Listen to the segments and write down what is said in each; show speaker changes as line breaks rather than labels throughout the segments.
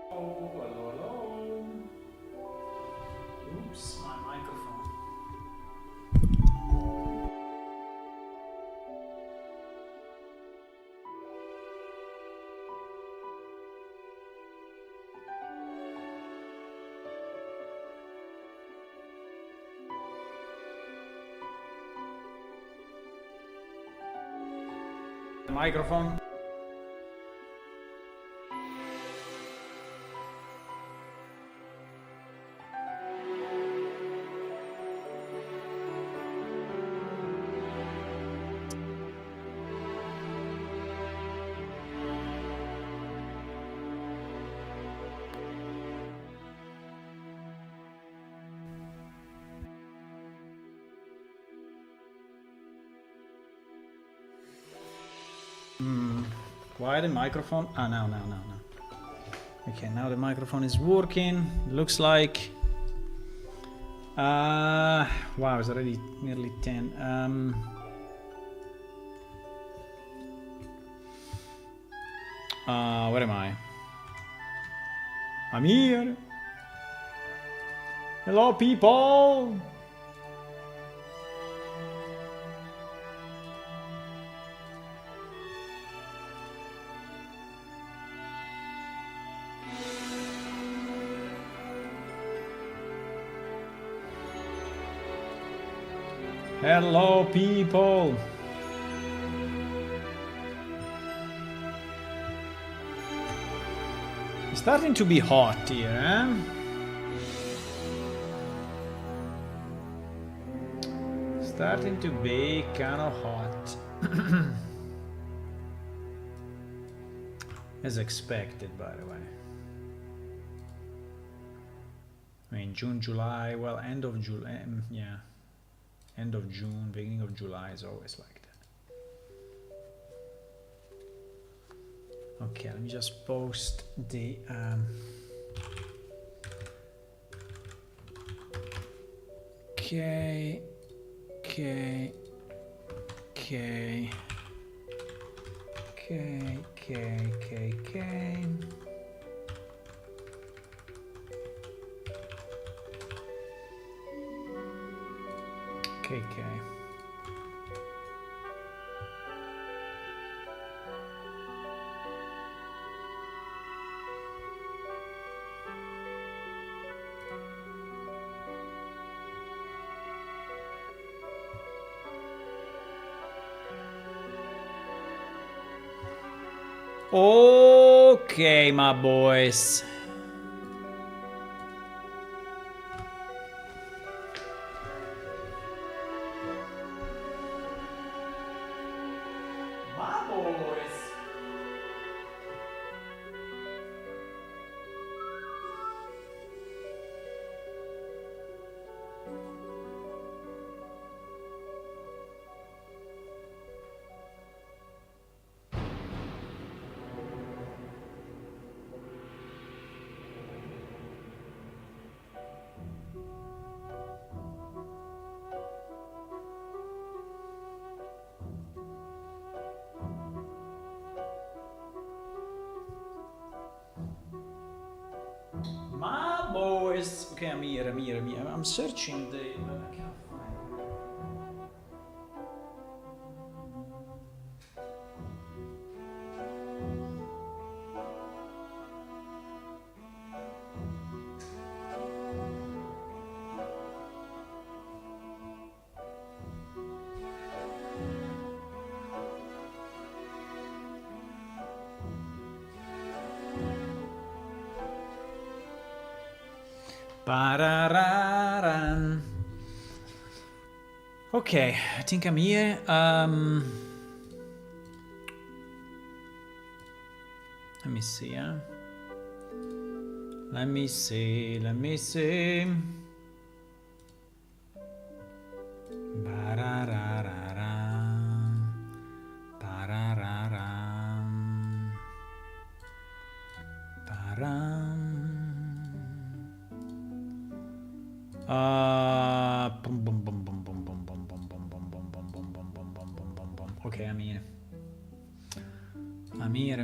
Oh, hello, hello. Oops, my microphone. Microphone. Why the microphone? Ah, no. Okay, now the microphone is working. Looks like. Wow, it's already nearly 10. Where am I? I'm here. Hello, people. Hello, people. It's starting to be hot here, eh? Starting to be kind of hot. As expected, by the way. I mean, June, July, well, end of July, yeah. End of June, beginning of July is always like that. Okay, let me just post the K. Okay, my boys. My boys. My boys. Okay, I'm here. I'm searching the. I can't find it. Parararan. Okay, I think I'm here. Let me see, huh? Let me see. Parararan. Parararan. Param. Okay, I'm here. I'm here.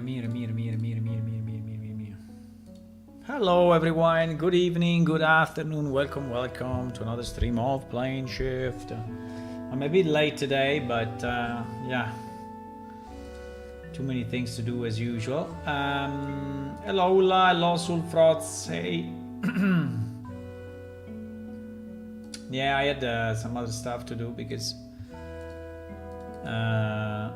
Hello everyone, good evening, good afternoon, welcome to another stream of Plane Shift. I'm a bit late today, but yeah, too many things to do as usual. Hello Ula, hello Sulfrots, hey. Yeah, I had some other stuff to do because yeah,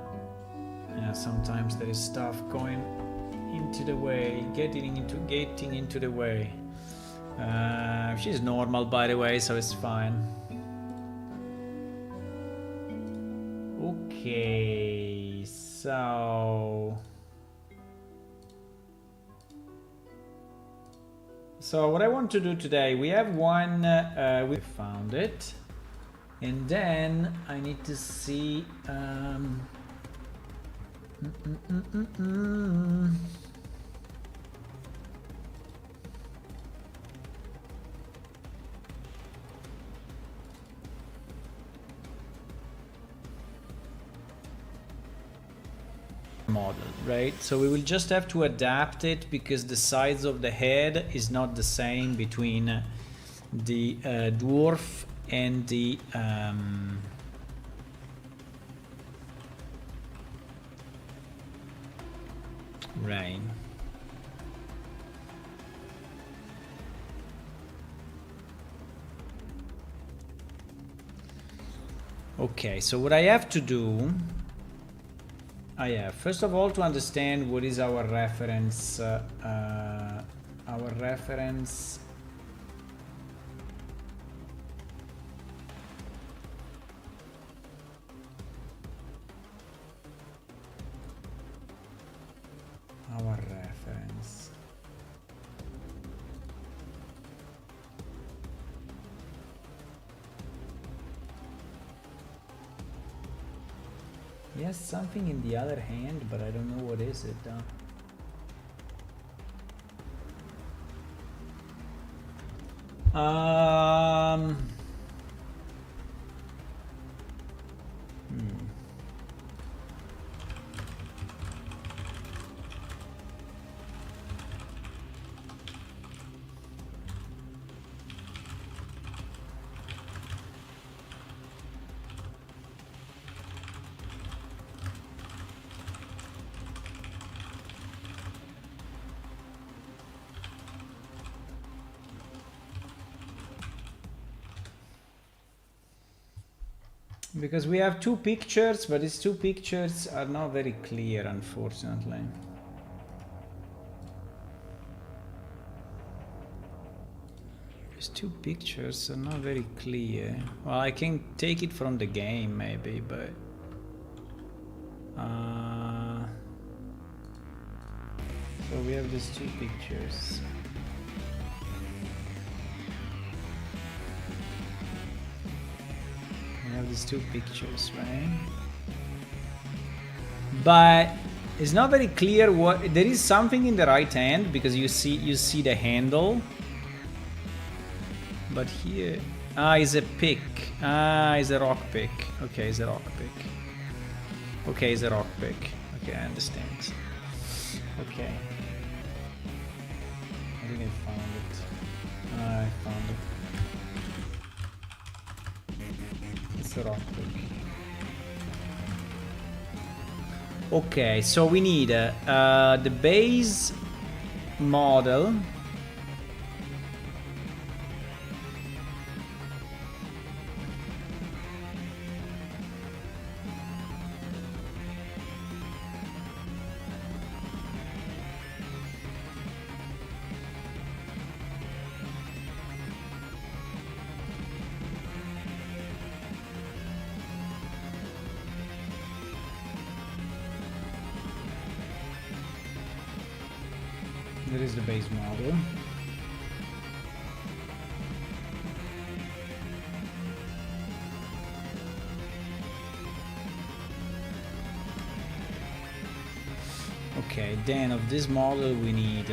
sometimes there is stuff going into the way, getting into the way. She's normal, by the way, so it's fine. Okay, so what I want to do today, we have one, we found it, and then I need to see model, right? So we will just have to adapt it because the size of the head is not the same between the dwarf and the rain. Okay, so what I have to do, I have first of all to understand what is our reference, reference. Yes, something in the other hand, but I don't know what is it. Because we have two pictures, but these two pictures are not very clear, unfortunately. These two pictures are not very clear. Well, I can take it from the game maybe, but so we have these two pictures. Have these two pictures, right? But it's not very clear what there is something in the right hand because you see the handle, but here is a pick. Is a rock pick. Okay, is a rock pick. Okay, is a rock pick. Okay, I understand. Okay, I think I found it. I found it. Okay, so we need the base model. There is the base model. Okay, then of this model we need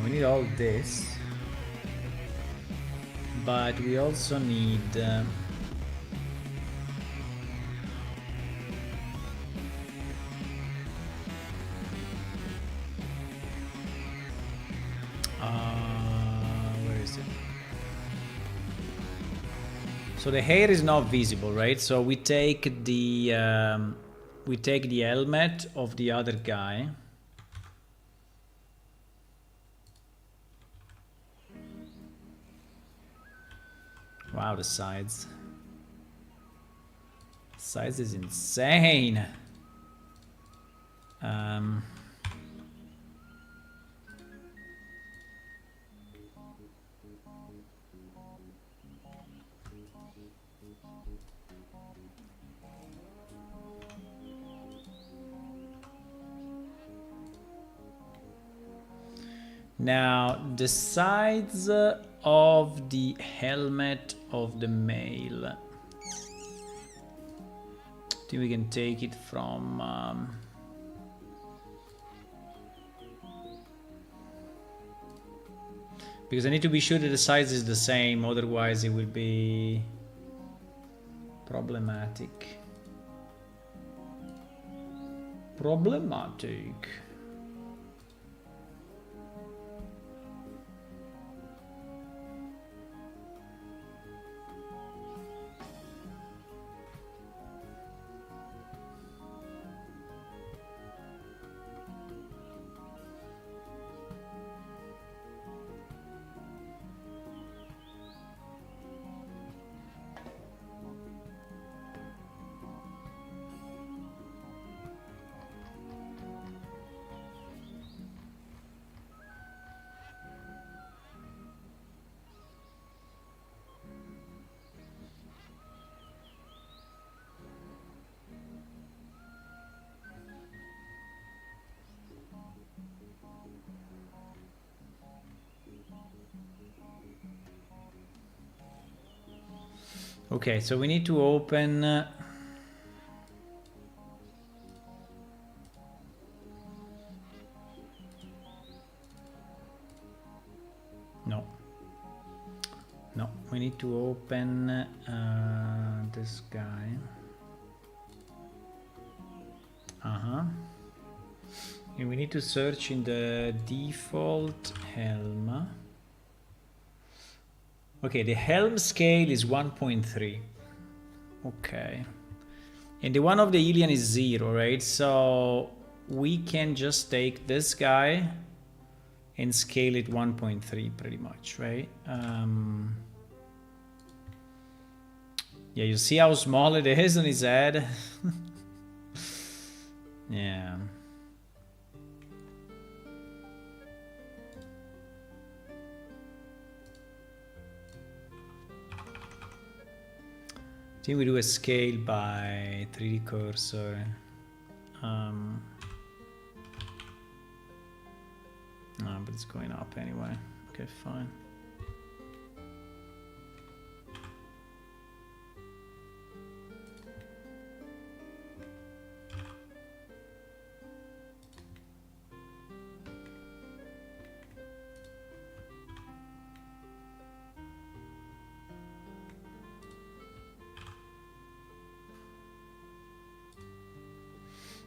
we need all this, but we also need where is it? So the hair is not visible, right? So we take the helmet of the other guy. Wow, the sides. Size is insane. Now, the sides of the helmet of the male. I think we can take it from... because I need to be sure that the size is the same, otherwise it will be problematic. Problematic. Okay, so we need to open no, we need to open this guy. And we need to search in the default helm. Okay, the helm scale is 1.3. Okay. And the one of the alien is 0, right? So we can just take this guy and scale it 1.3 pretty much, right? Yeah, you see how small it is on his head? Yeah. I think we do a scale by 3D cursor. No, but it's going up anyway. Okay, fine.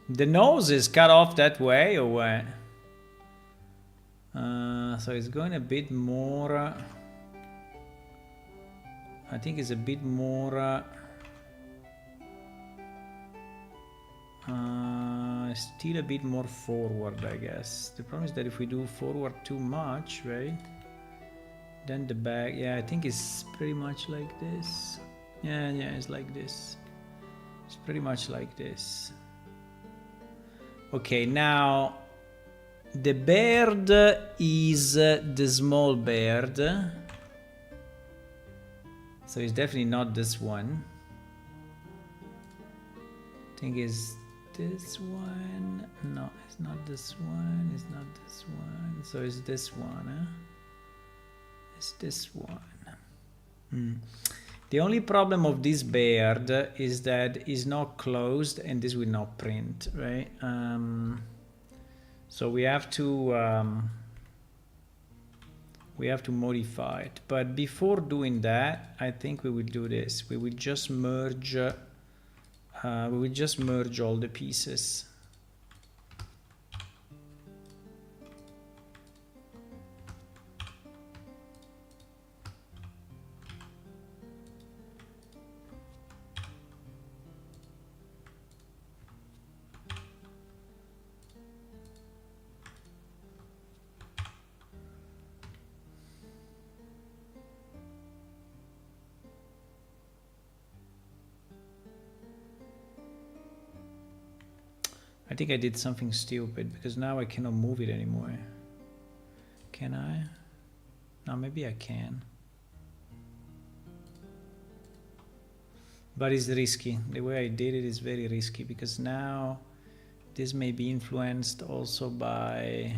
The nose is cut off that way or what? So it's going a bit more... I think it's a bit more... still a bit more forward, I guess. The problem is that if we do forward too much, right? Then the back... Yeah, I think it's pretty much like this. Yeah, it's like this. It's pretty much like this. Okay, now the bird is the small bird, so it's definitely not this one. I think it's this one. No, it's not this one. It's not this one. So it's this one. Huh? It's this one. The only problem of this bird is that it's not closed and this will not print, right? So we have to we have to modify it. But before doing that, I think we will do this. We will just merge all the pieces. I think I did something stupid because now I cannot move it anymore. Can I? No, maybe I can. But it's risky. The way I did it is very risky because now this may be influenced also by...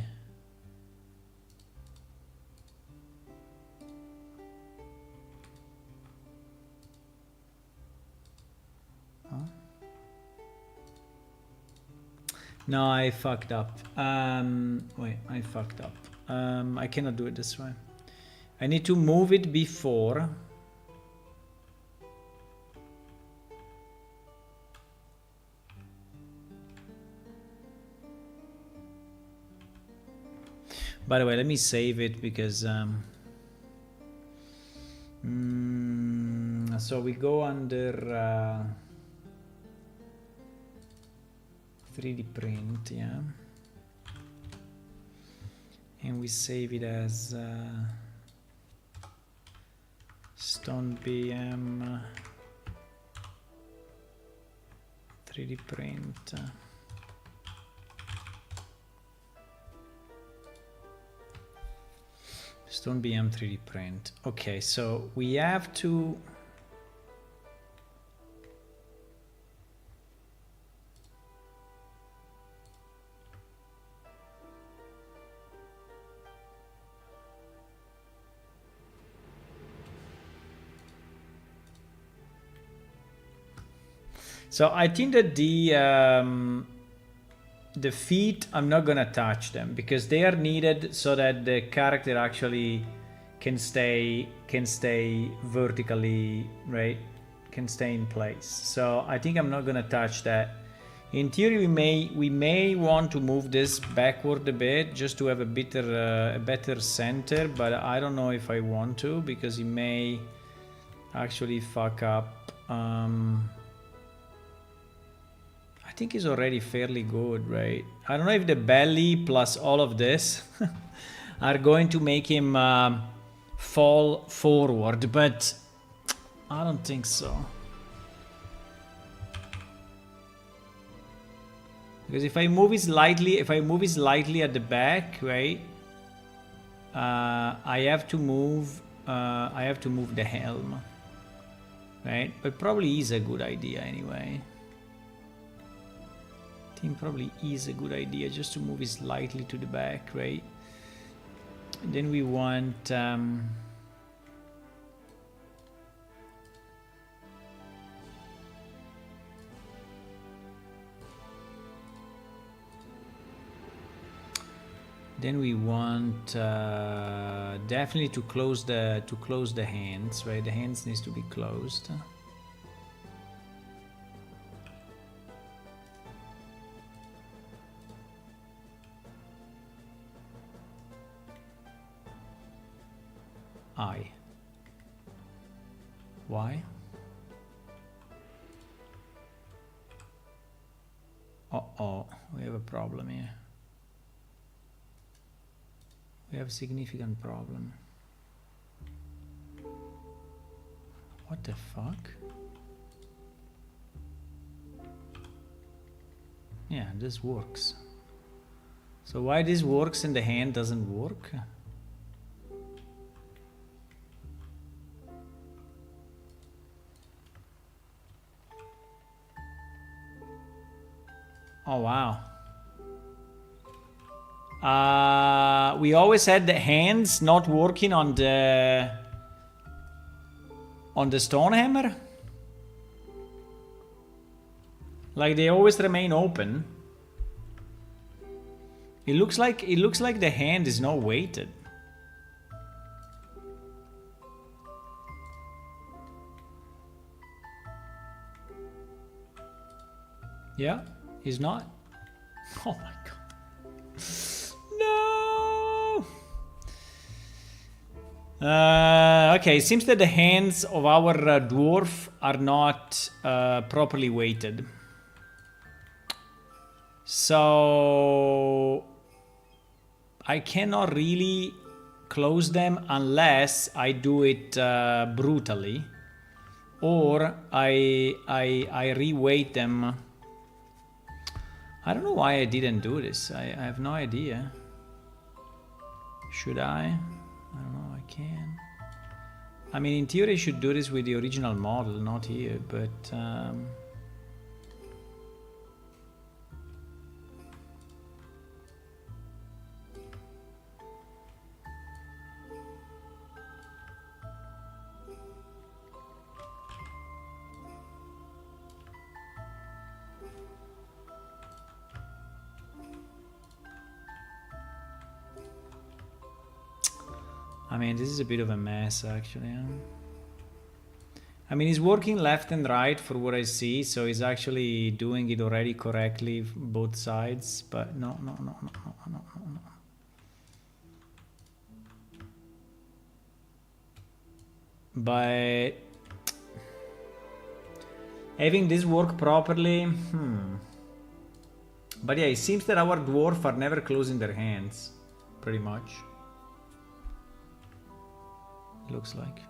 No, I fucked up. Wait, I fucked up. I cannot do it this way. I need to move it before. By the way, let me save it because... so we go under... 3D print, yeah, and we save it as StoneBM 3D print. StoneBM 3D print. Okay, so we have to... So I think that the feet, I'm not gonna touch them because they are needed so that the character actually can stay vertically, right? Can stay in place. So I think I'm not gonna touch that. In theory, we may want to move this backward a bit just to have a better center, but I don't know if I want to because it may actually fuck up. I think it's already fairly good, right? I don't know if the belly plus all of this are going to make him fall forward, but I don't think so. Because if I move it slightly, at the back, right? I have to move the helm, right? But probably is a good idea anyway. I think probably is a good idea just to move it slightly to the back, right? And then we want definitely to close the hands, right? The hands needs to be closed. Why? Uh-oh, we have a problem here. We have a significant problem. What the fuck? Yeah, this works. So why this works and the hand doesn't work? Oh wow. We always had the hands not working on the stone hammer. Like they always remain open. It looks like the hand is not weighted. Yeah, he's not. Oh my god. No! Okay, it seems that the hands of our dwarf are not properly weighted. So I cannot really close them unless I do it brutally, or I reweight them. I don't know why I didn't do this. I have no idea. Should I? I don't know. I can. I mean, in theory, I should do this with the original model, not here, but. I mean, this is a bit of a mess, actually. I mean, he's working left and right for what I see, so he's actually doing it already correctly, both sides, but no. But having this work properly, But yeah, it seems that our dwarf are never closing their hands, pretty much. Looks like,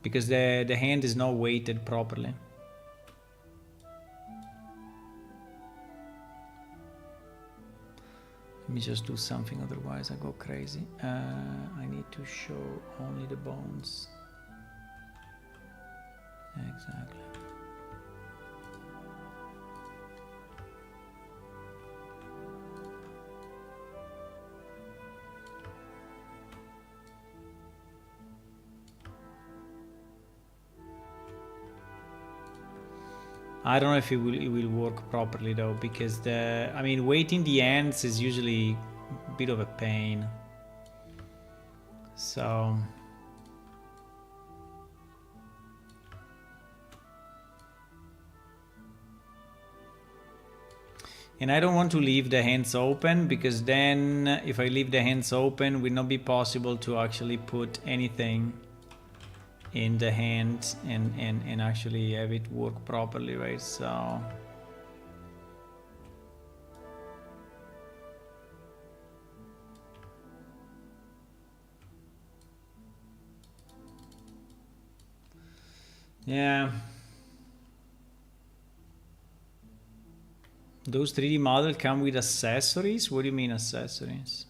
because the hand is not weighted properly. Let me just do something, otherwise I go crazy. I need to show only the bones. Exactly. I don't know if it will work properly though, because weighting the ends is usually a bit of a pain. So and I don't want to leave the hands open, because then if I leave the hands open, it will not be possible to actually put anything in the hand and actually have it work properly, right? So yeah, those 3D models come with accessories. What do you mean accessories?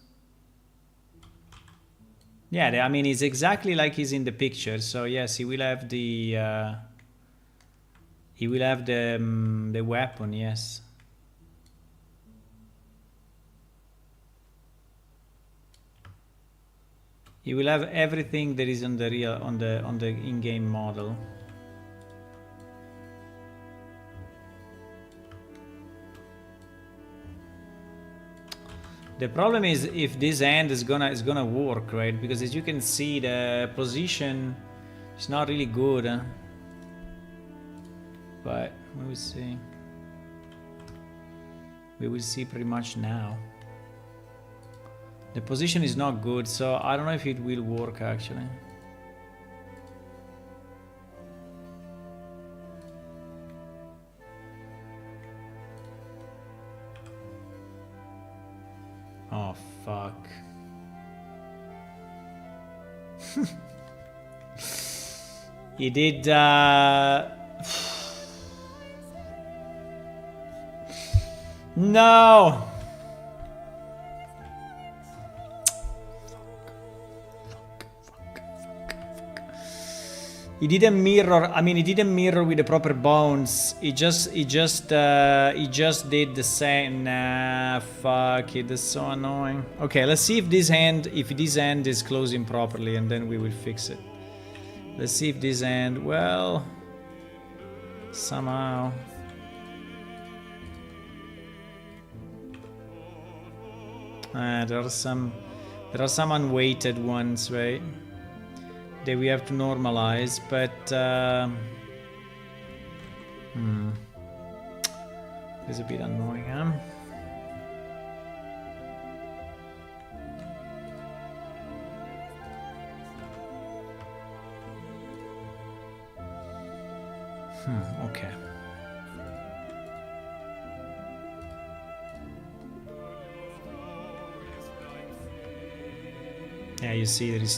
Yeah, I mean, it's exactly like he's in the picture. So yes, he will have the weapon. Yes. He will have everything that is on the real on the in-game model. The problem is if this hand is gonna work, right? Because as you can see, the position is not really good. But we will see. We will see pretty much now. The position is not good, so I don't know if it will work actually. Oh, fuck. He did, No! He didn't mirror, I mean, he didn't mirror with the proper bones. He just did the same. Nah, fuck it, that's so annoying. Okay, let's see if this hand is closing properly, and then we will fix it. Let's see if this hand, well, somehow. There are some unweighted ones, right? That we have to normalize, but is a bit annoying, huh? Okay. Yeah, you see there is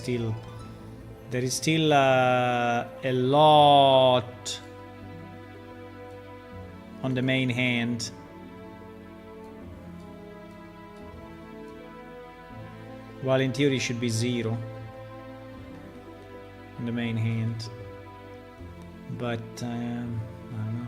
still a lot on the main hand. While in theory it should be 0 on the main hand. But I don't know.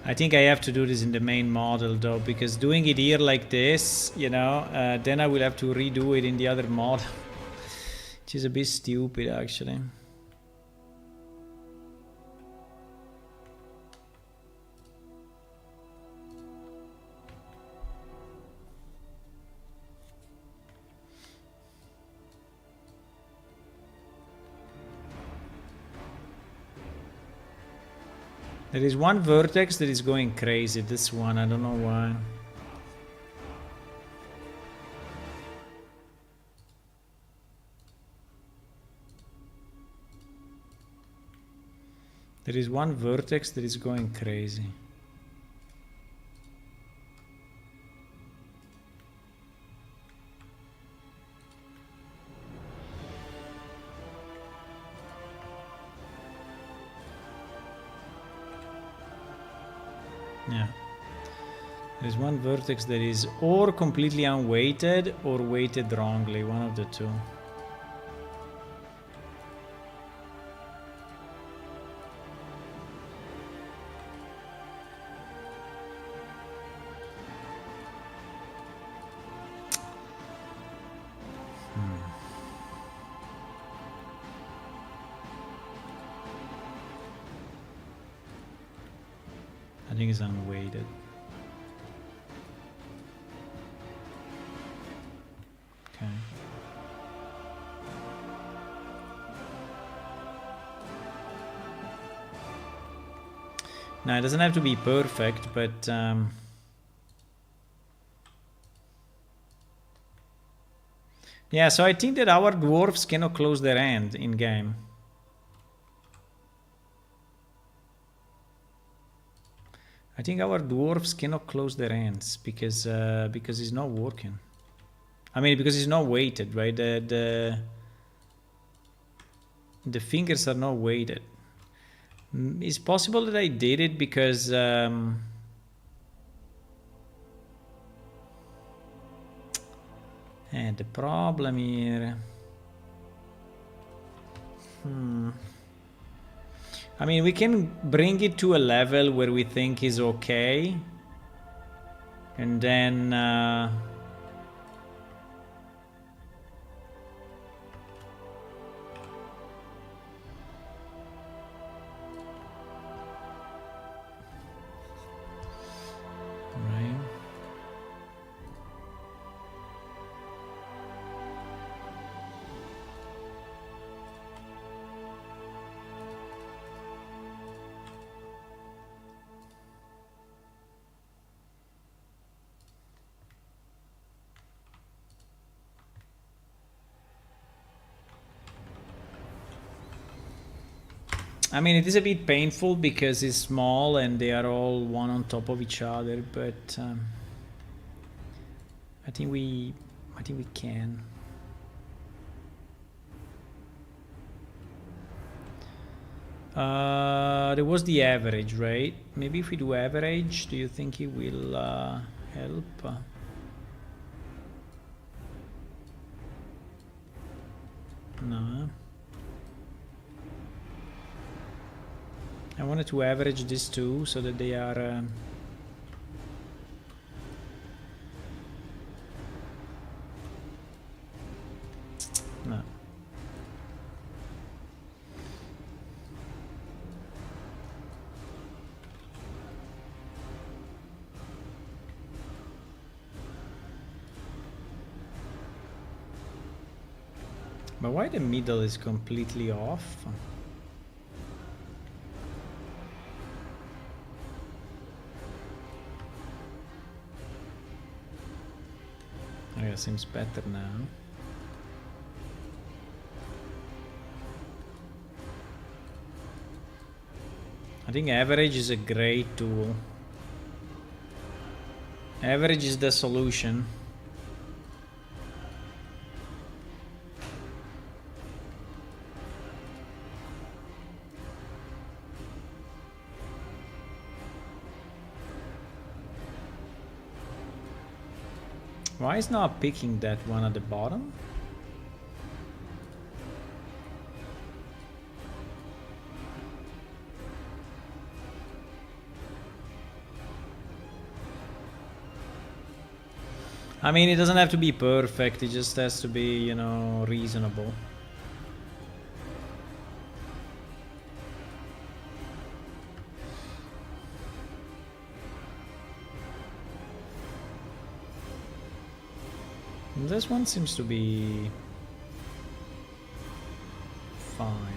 I think I have to do this in the main model though, because doing it here like this, you know, then I will have to redo it in the other model, which is a bit stupid actually. There is one vertex that is going crazy, this one, I don't know why. There is one vertex that is going crazy. Yeah. There's one vertex that is or completely unweighted or weighted wrongly, one of the two. I think it's unweighted. Okay. Now it doesn't have to be perfect, but yeah, so I think that our dwarves cannot close their hand in game. I think our dwarves cannot close their hands because it's not working. I mean, because it's not weighted, right? The fingers are not weighted. It's possible that I did it because and the problem here. I mean, we can bring it to a level where we think is okay, and then right. I mean, it is a bit painful because it's small and they are all one on top of each other, but I think we can. There was the average, right? Maybe if we do average, do you think it will help? No. I wanted to average these two so that they are no. But why the middle is completely off? Okay, seems better now. I think average is a great tool. Average is the solution. Why is not picking that one at the bottom? I mean, it doesn't have to be perfect, it just has to be, you know, reasonable. This one seems to be fine.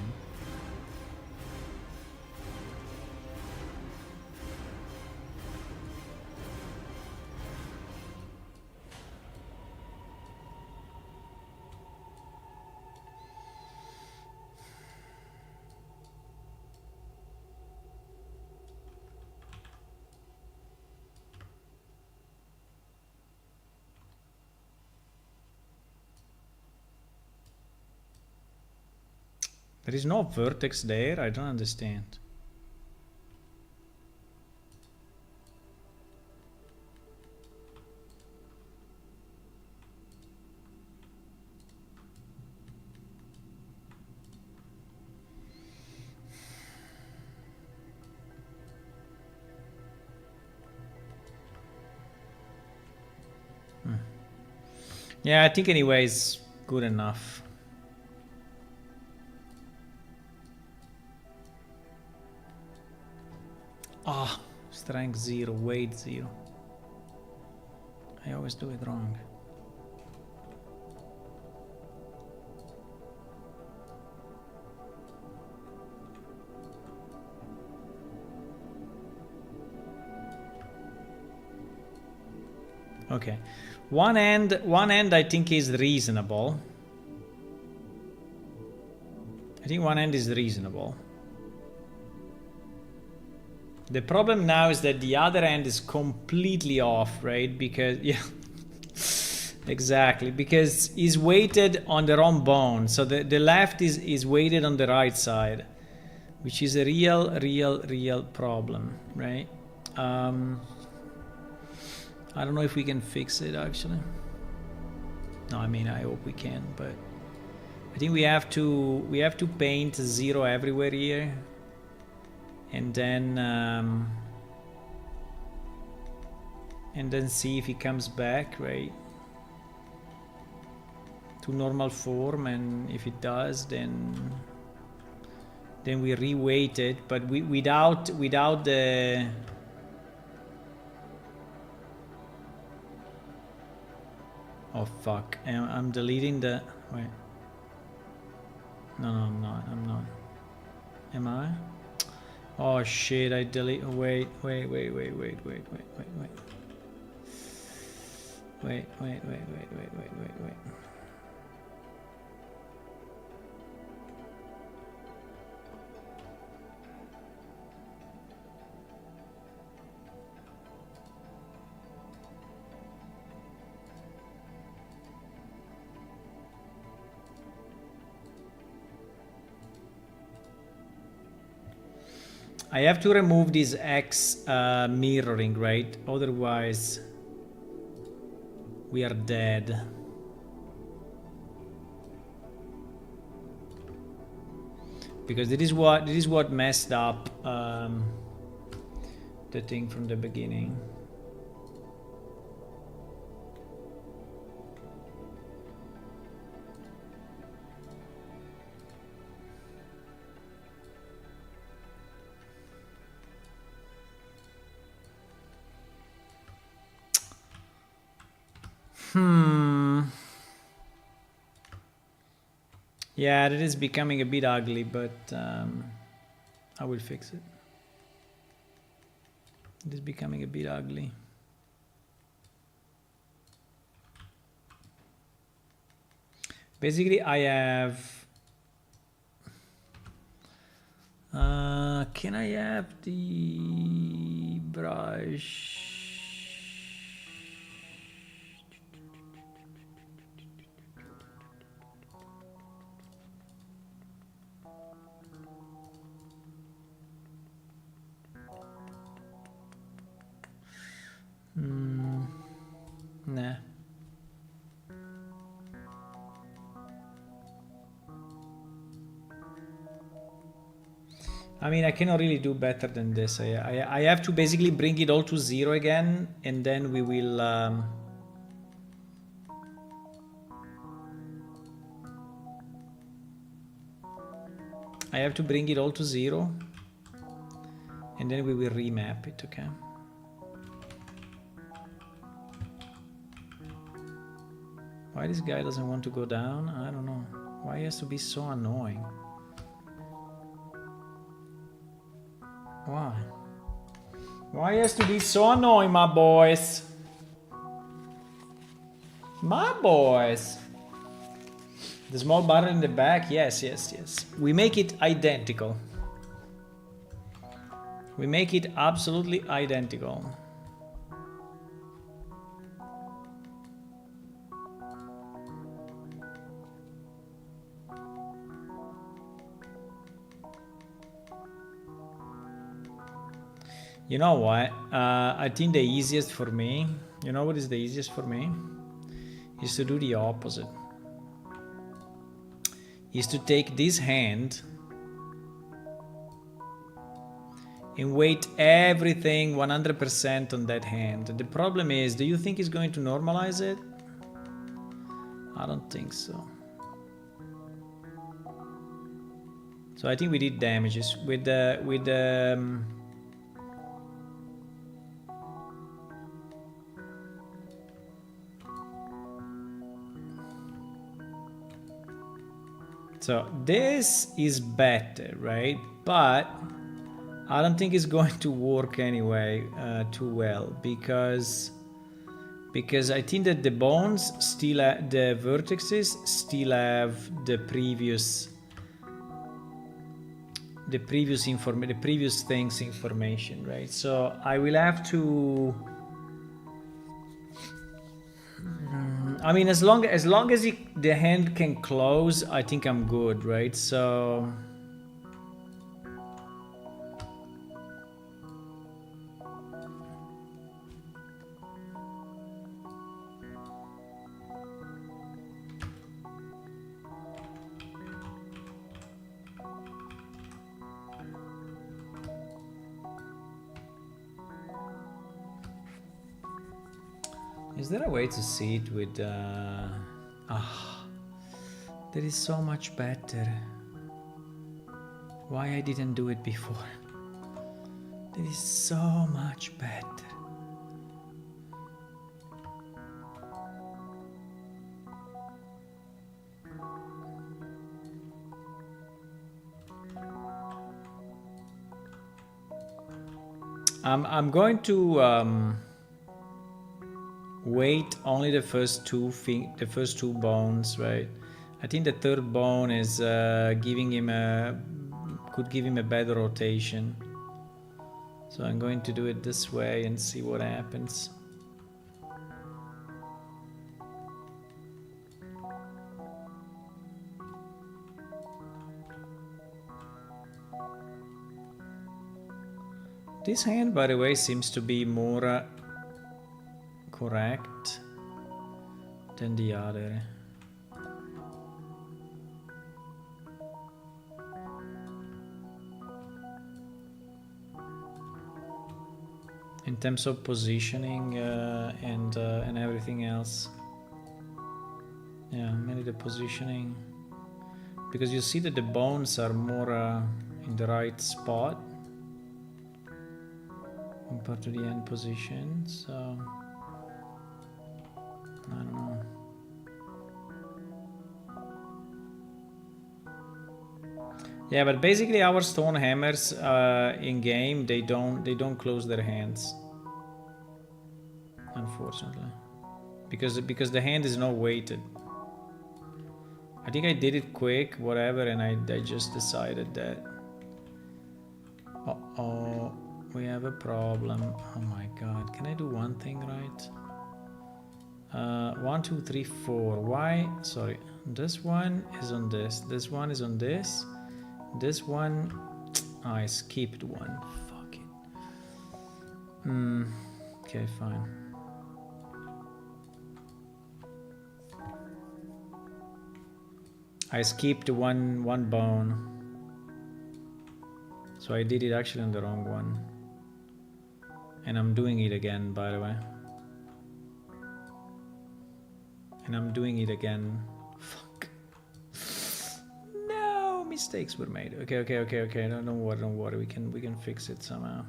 There is no vertex there, I don't understand. Yeah, I think anyway it's good enough. Ah, strength 0, weight 0. I always do it wrong. Okay, one end I think is reasonable. I think one end is reasonable. The problem now is that the other end is completely off, right? Because, yeah, exactly, because he's weighted on the wrong bone. So the left is weighted on the right side, which is a real problem, right? I don't know if we can fix it actually. No, I mean, I hope we can, but I think we have to paint 0 everywhere here. And then see if he comes back, right, to normal form, and if it does, then we reweight it, but without the oh fuck, I'm deleting the wait. No, I'm not. Am I? Oh shit, I delete. Wait. I have to remove this X mirroring, right? Otherwise, we are dead. Because this is what messed up the thing from the beginning. Yeah, it is becoming a bit ugly, but I will fix it. It is becoming a bit ugly. Basically, I have... can I have the brush? Nah. I mean, I cannot really do better than this. I have to basically bring it all to 0 again, and then we will... I have to bring it all to 0, and then we will remap it, okay? Why this guy doesn't want to go down? I don't know. Why he has to be so annoying? Why? Why he has to be so annoying, my boys? My boys! The small barrel in the back? Yes, yes, yes. We make it identical. We make it absolutely identical. You know what? I think the easiest for me, you know what is the easiest for me? Is to do the opposite. Is to take this hand and weight everything 100% on that hand. The problem is, do you think it's going to normalize it? I don't think so. So I think we did damages with the so this is better, right? But I don't think it's going to work anyway too well, because I think that the bones still the vertices still have the previous things information, right? So I will have to... I mean, as long as the hand can close, I think I'm good, right? So is there a way to see it with that is so much better. Why I didn't do it before? That is so much better. I'm going to weight only the first two bones, right? I think the third bone is giving him could give him a better rotation. So I'm going to do it this way and see what happens. This hand, by the way, seems to be more correct than the other. In terms of positioning and everything else. Yeah, mainly the positioning. Because you see that the bones are more in the right spot compared to the end position, so I don't know. Yeah, but basically our stone hammers in game they don't close their hands, unfortunately, because the hand is not weighted. I think I did it quick, whatever, and I just decided that. Uh-oh, we have a problem. Oh my god, can I do one thing right? 1, 2, 3, 4. Why? Sorry, this one is on this. This one is on this. This one, I skipped one. Fuck it. Okay, fine. I skipped one bone. So I did it actually on the wrong one. And I'm doing it again, by the way. And I'm doing it again. Fuck. No, mistakes were made. Okay. No, don't worry. We can fix it somehow.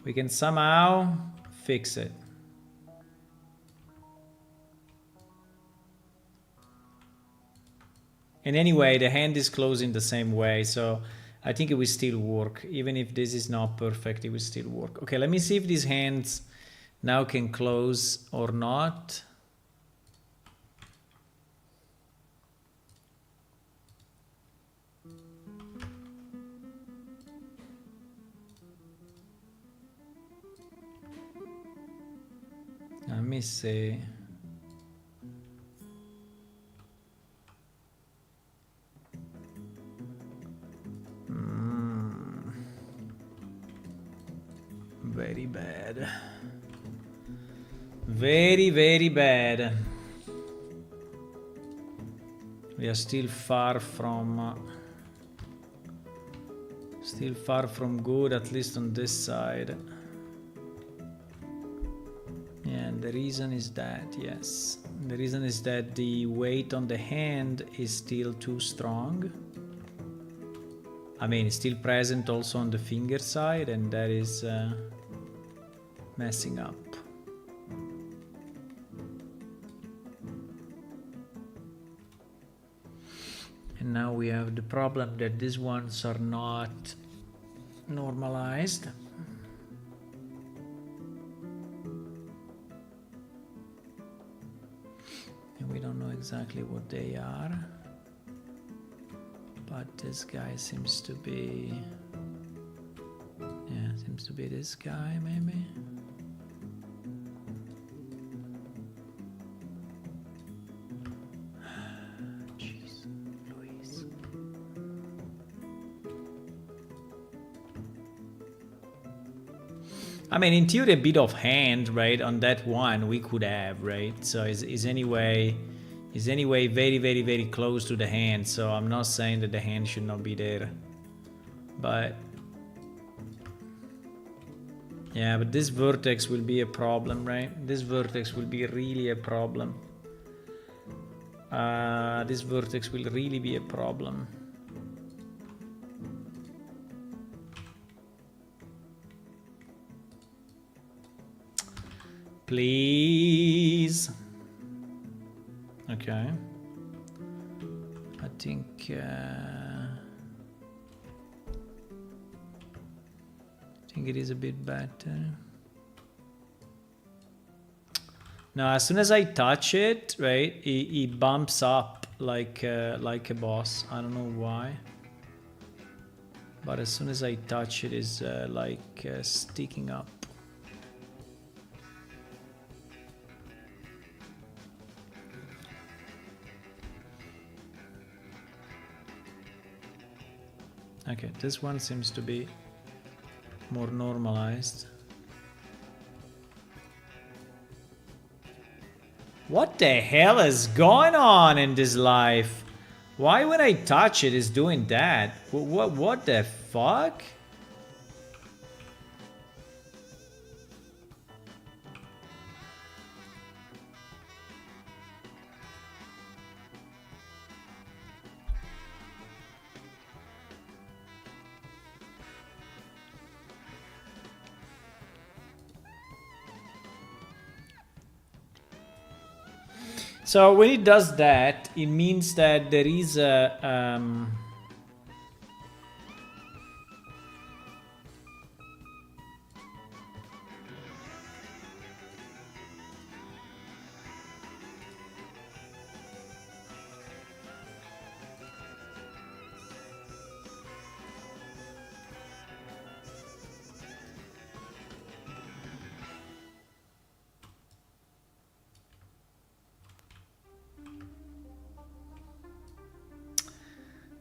We can somehow fix it. And anyway, the hand is closing the same way, so I think it will still work. Even if this is not perfect, it will still work. Okay, let me see if these hands now can close or not. Let me see. Very bad. Very bad. We are still far from good, at least on this side. Yeah, and the reason is that, yes, the reason is that the weight on the hand is still too strong. I mean, it's still present also on the finger side, and that is messing up. And now we have the problem that these ones are not normalized. And we don't know exactly what they are. But this guy seems to be... yeah, seems to be this guy, maybe. Jeez, Luis. I mean, in theory, a bit of hand, right, on that one we could have, right? So is anyway very close to the hand, so I'm not saying that the hand should not be there, but yeah, but this vertex will be a problem, right? This vertex will be really a problem. This vertex will really be a problem. Please. Okay. I think it is a bit better. Now, as soon as I touch it, right, it bumps up like a boss. I don't know why, but as soon as I touch it, is sticking up. Okay, this one seems to be more normalized. What the hell is going on in this life? Why when I touch it is doing that? What the fuck? So when it does that, it means that there is a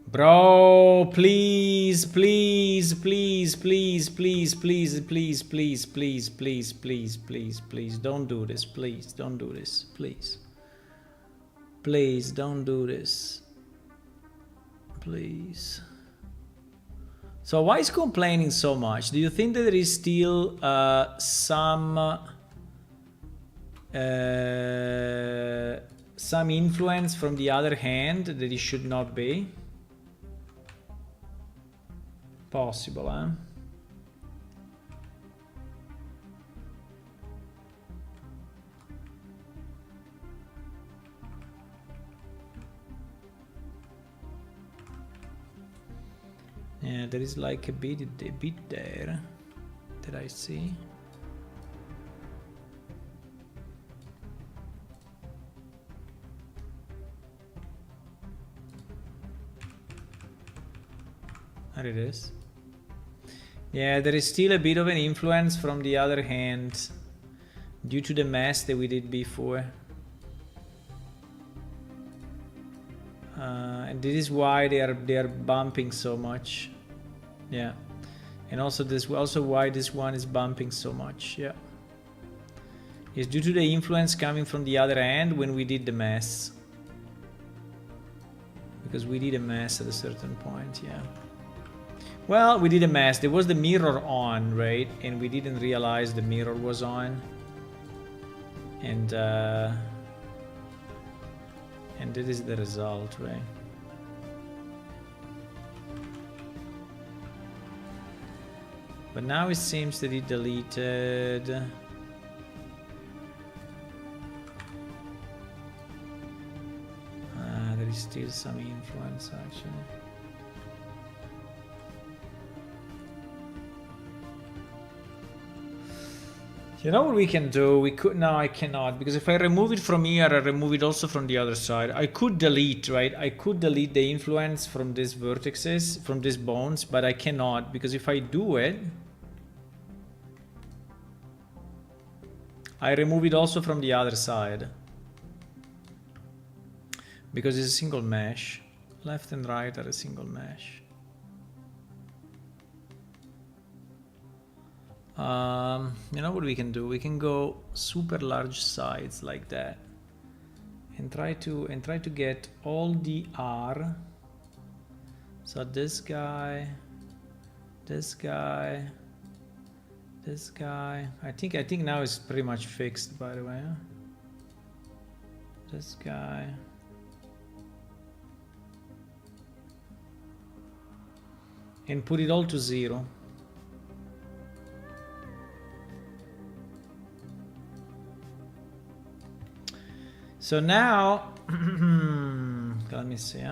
bro, please, please, please, please, please, please, please, please, please, please, please, please, please, don't do this, please, don't do this, please. Please, don't do this. Please. So why is complaining so much? Do you think that there is still some influence from the other hand that it should not be? Possible, huh? Yeah, there is like a bit there that I see. There it is. Yeah, there is still a bit of an influence from the other hand due to the mess that we did before. And this is why they are bumping so much. Yeah. And also why this one is bumping so much. Yeah. It's due to the influence coming from the other hand when we did the mess. Because we did a mess at a certain point, yeah. Well, we did a mess. There was the mirror on, right? And we didn't realize the mirror was on. And that is the result, right? But now it seems that it deleted. There is still some influence, actually. You know what we can do? We could. No, I cannot, because if I remove it from here, I remove it also from the other side. I could delete, right? I could delete the influence from these vertices, from these bones, but I cannot, because if I do it, I remove it also from the other side. Because it's a single mesh. Left and right are a single mesh. You know what we can do? We can go super large sides like that, and try to get all the R. So this guy, this guy, this guy. I think now it's pretty much fixed, by the way. Huh? This guy. And put it all to 0. So now, let me see.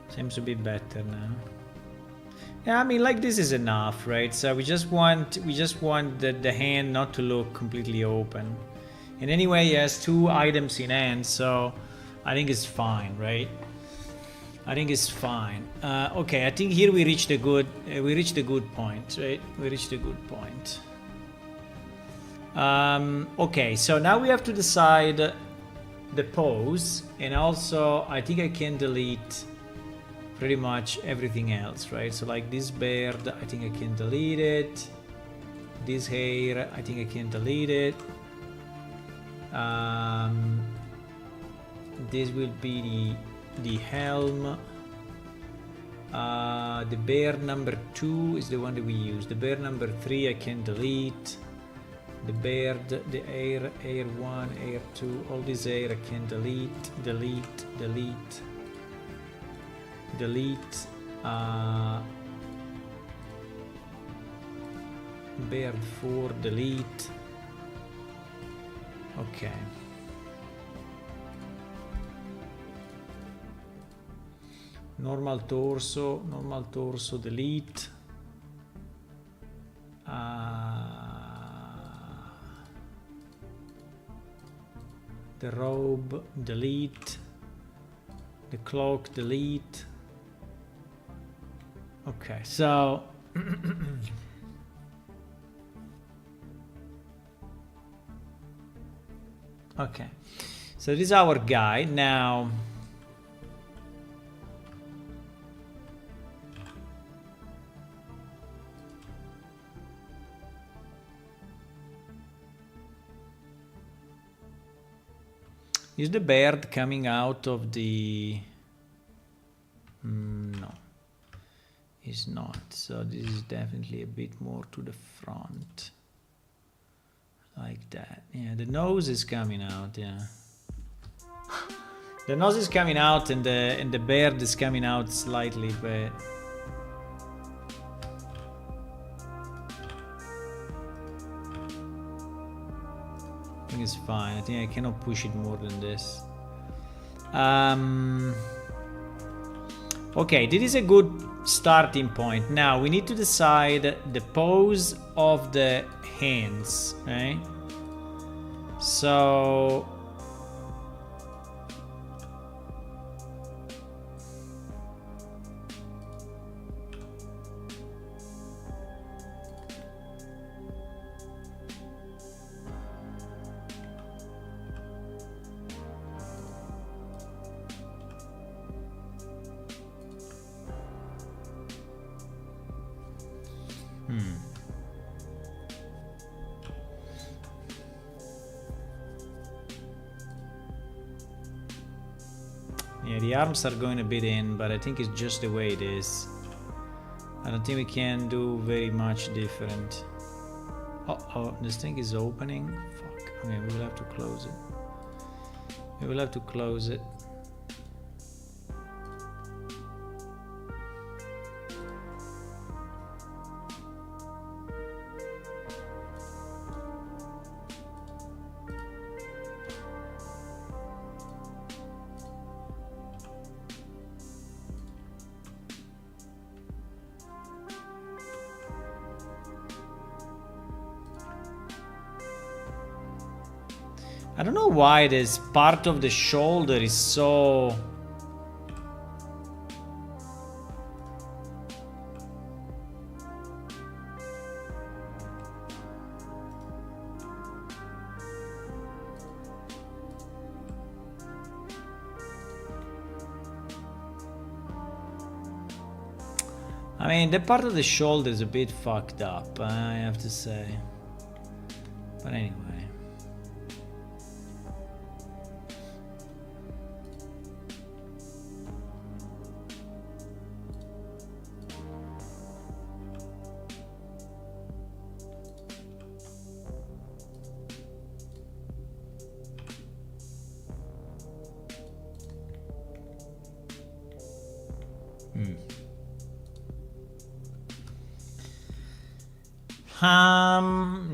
Seems to be better now. Yeah, I mean, like, this is enough, right? So we just want the hand not to look completely open. And anyway, he has 2 items in hand, so I think it's fine, right? I think it's fine. Okay, I think here we reached a good point, right? We reached a good point. Okay, so now we have to decide the pose, and also I think I can delete pretty much everything else, right? So like this beard, I think I can delete it. This hair, I think I can delete it. This will be the helm. The bear number 2 is the one that we use. The bear number 3 I can delete. The beard, the air 1, air 2, all this air I can delete. Beard 4, delete. Okay. Normal torso, delete. The robe, delete. The cloak, delete. Okay, so okay, so this is our guy now. Is the beard coming out of the... no, it's not. So this is definitely a bit more to the front. Like that. Yeah, the nose is coming out, yeah. The nose is coming out and the beard is coming out slightly, but... I think it's fine. I think I cannot push it more than this. Okay, this is a good starting point. Now we need to decide the pose of the hands, right? So yeah, the arms are going a bit in, but I think it's just the way it is. I don't think we can do very much different. Oh, this thing is opening. Fuck. Okay, we will have to close it. We will have to close it. I don't know why this part of the shoulder is so... I mean, the part of the shoulder is a bit fucked up, I have to say. But anyway.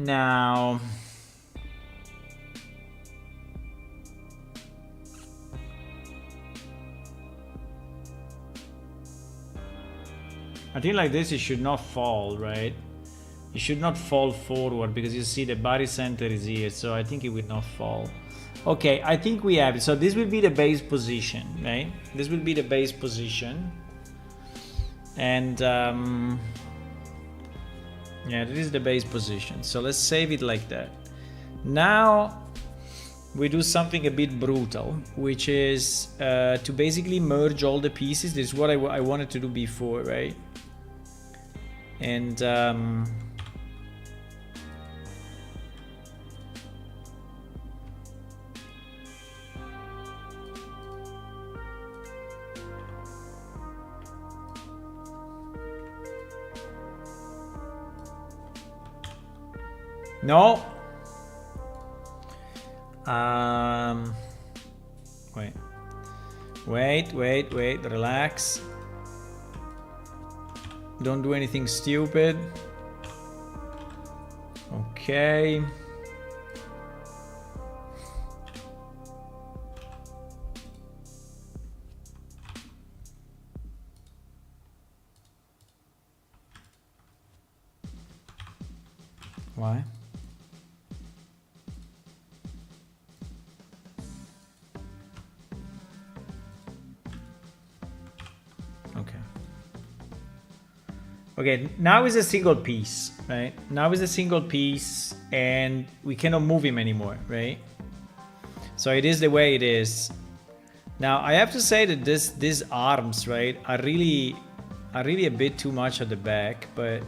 Now I think like this it should not fall, right? It should not fall forward because you see the body center is here, so I think it will not fall. Okay, I think we have it. So this will be the base position, right? This will be the base position. And yeah, this is the base position. So let's save it like that. Now we do something a bit brutal, which is to basically merge all the pieces. This is what I wanted to do before, right? And no. Wait, relax. Don't do anything stupid. Okay. Why? Okay, now is a single piece, right? Now is a single piece and we cannot move him anymore, right? So it is the way it is. Now I have to say that these arms, right, are really a bit too much at the back, but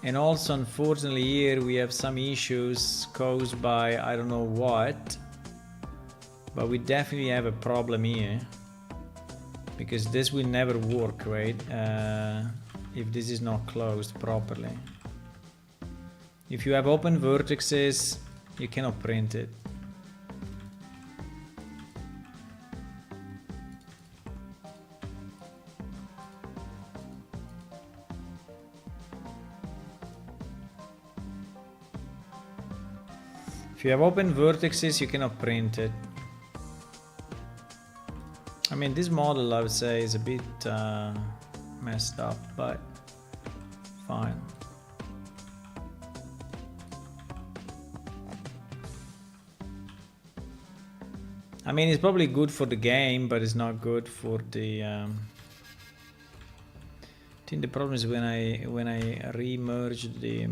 and also unfortunately here we have some issues caused by I don't know what, but we definitely have a problem here. Because this will never work, right? If this is not closed properly. If you have open vertices, you cannot print it. If you have open vertices, you cannot print it. I mean, this model I would say is a bit messed up, but fine. I mean, it's probably good for the game, but it's not good for the. I think the problem is when I re-merge the.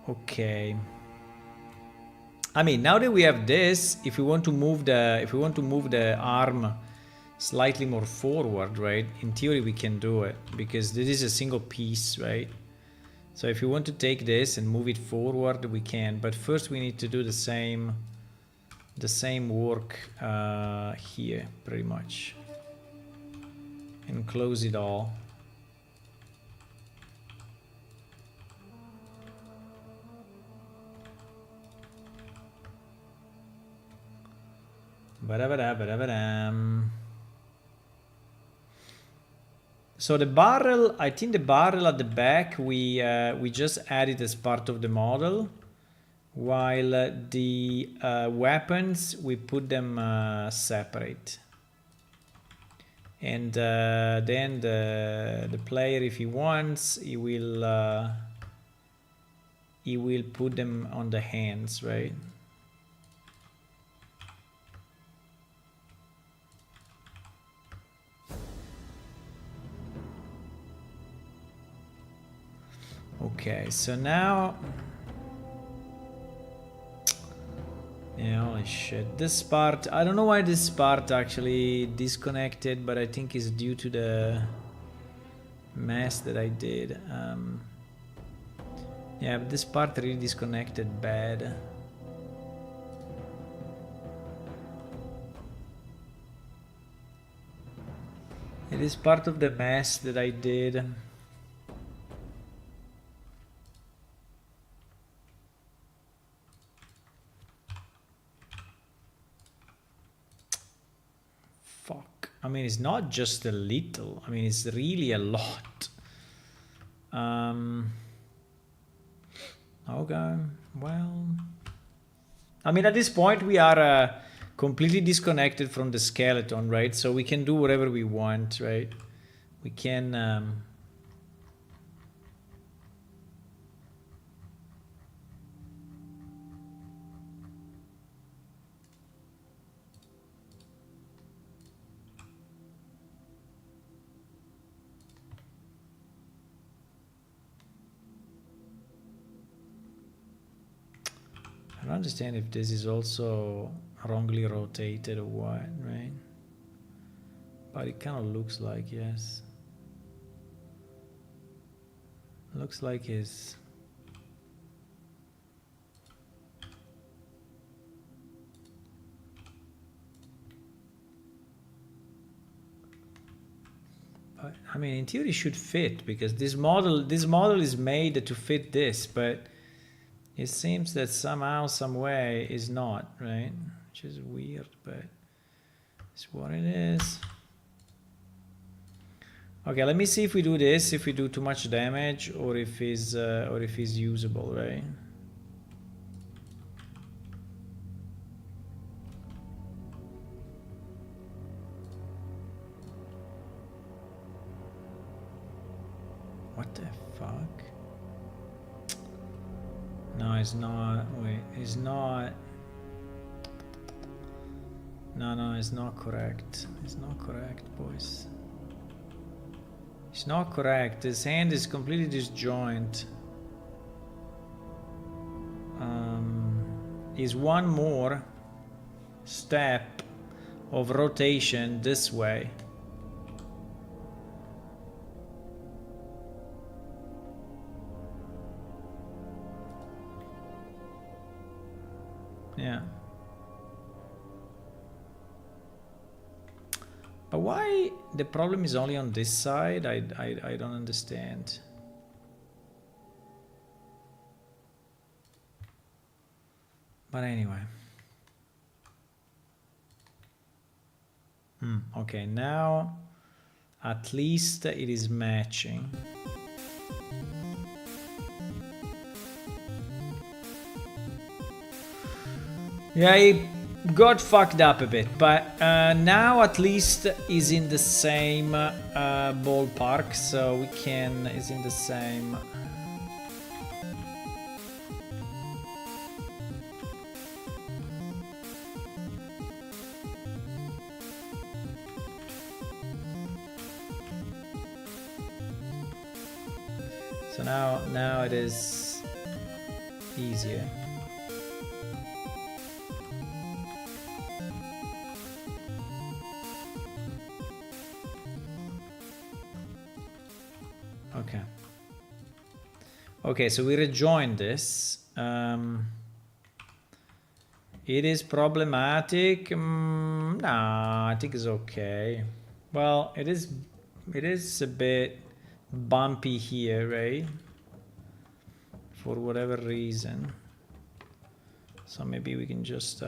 Okay. I mean, now that we have this, if we want to move the arm slightly more forward, right? In theory, we can do it because this is a single piece, right? So if you want to take this and move it forward, we can. But first, we need to do the same work here, pretty much, and close it all. So the barrel, I think the barrel at the back we just added as part of the model, while the weapons we put them separate. And then the player, if he wants, he will put them on the hands, right? Okay, so now, yeah, holy shit, this part, I don't know why this part actually disconnected, but I think it's due to the mess that I did. Yeah, but this part really disconnected bad. It is part of the mess that I did. I mean, it's not just a little. I mean, it's really a lot. Okay, well. I mean, at this point, we are completely disconnected from the skeleton, right? So we can do whatever we want, right? We can... don't understand if this is also wrongly rotated or what, right? But it kind of looks like, yes. Looks like his... But, I mean, in theory, it should fit because this model is made to fit this, but it seems that somehow, some way, is not, right? Which is weird, but it's what it is. Okay, let me see if we do this, if we do too much damage, or if he's usable, right? What the fuck? No, it's not. Wait, it's not. No, it's not correct. It's not correct, boys. It's not correct. His hand is completely disjoint. Is one more step of rotation this way. Yeah. But why the problem is only on this side? I don't understand. But anyway. Okay, now at least it is matching. Yeah, he got fucked up a bit, but now at least is in the same ballpark, so we can is in the same. So now it is easier. Okay. Okay, so we rejoin this. It is problematic. Nah, I think it's okay. Well, it is a bit bumpy here, right? For whatever reason. So maybe we can just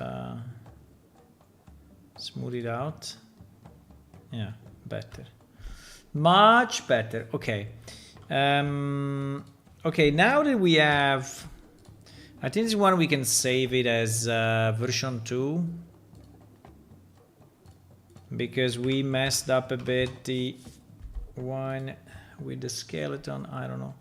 smooth it out. Yeah, better. Much better. Okay. Okay, now that we have... I think this one we can save it as version 2. Because we messed up a bit the one with the skeleton. I don't know.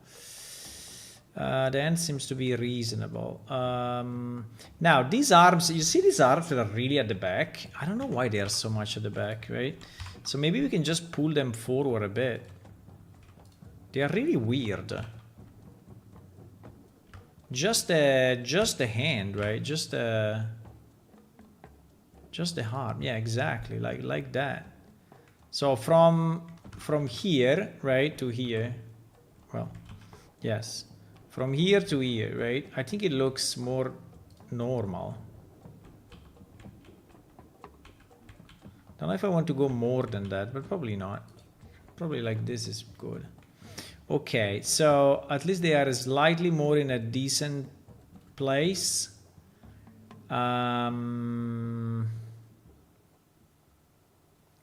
The end seems to be reasonable. Now, these arms... You see these arms that are really at the back? I don't know why they are so much at the back, right? So maybe we can just pull them forward a bit. They are really weird. Just the hand, right? Just the arm. Yeah, exactly. Like that. So from here, right, to here. Well, yes. From here to here, right? I think it looks more normal. Don't know if I want to go more than that, but probably not. Probably like this is good. Okay, so at least they are slightly more in a decent place.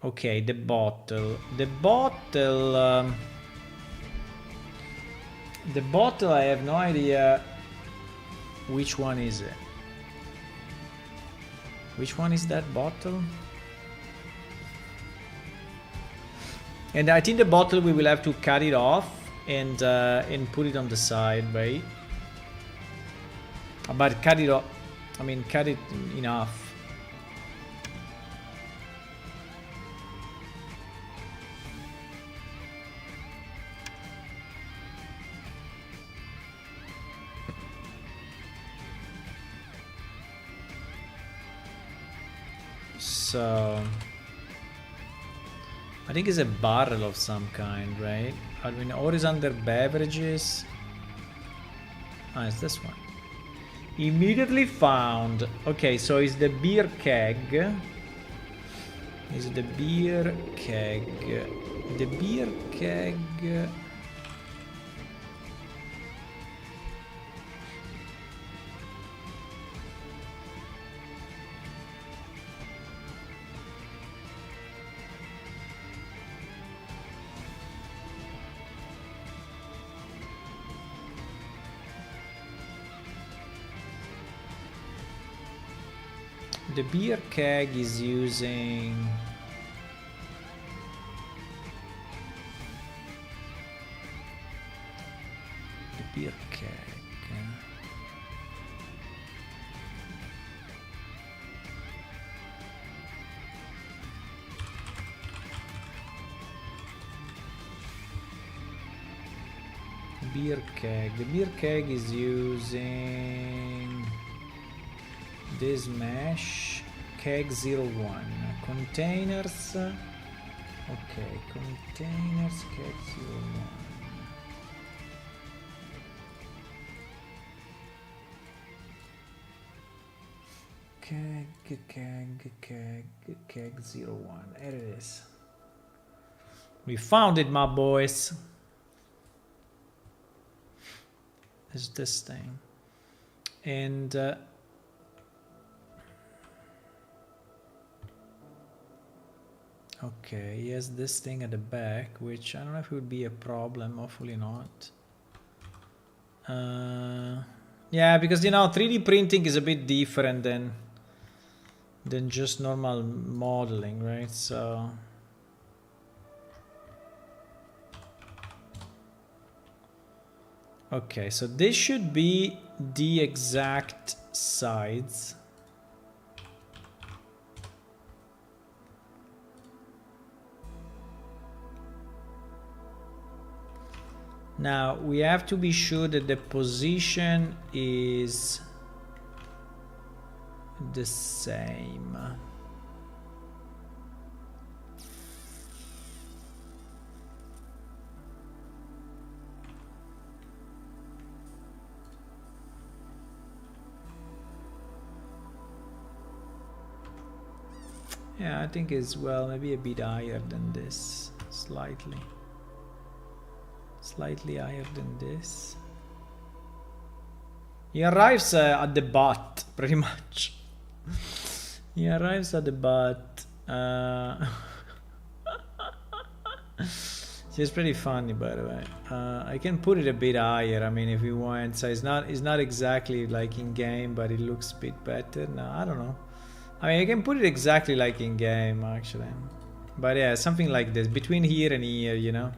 Okay, the bottle. The bottle, I have no idea which one is it. Which one is that bottle? And I think the bottle we will have to cut it off and put it on the side, right? But cut it off. I mean, cut it enough. So I think it's a barrel of some kind, right? I mean, or is under beverages. Ah, it's this one. Immediately found. Okay, so it's the beer keg. Is the beer keg. The beer keg. The beer keg is using the beer keg. Beer keg. The beer keg is using this mesh keg 01 containers. Okay, containers keg 01. Keg 01. There it is. We found it, my boys. It's this thing. And okay, he has this thing at the back, which I don't know if it would be a problem. Hopefully not. Yeah, because you know 3D printing is a bit different than just normal modeling, right? So okay, so this should be the exact sides. Now we have to be sure that the position is the same. Yeah, I think it's, well, maybe a bit higher than this, slightly higher than this. He arrives at the butt, pretty much. He arrives at the butt. It's pretty funny, by the way. I can put it a bit higher. I mean, if you want. So it's not exactly like in game, but it looks a bit better. No, I don't know. I mean, I can put it exactly like in game, actually. But yeah, something like this, between here and here, you know,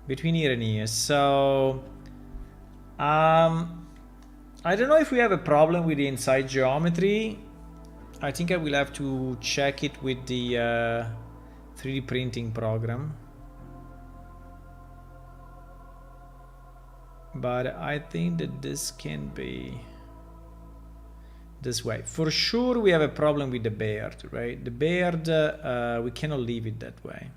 between here and here. So, I don't know if we have a problem with the inside geometry. I think I will have to check it with the 3D printing program. But I think that this can be this way. For sure we have a problem with the beard, right? The beard, we cannot leave it that way.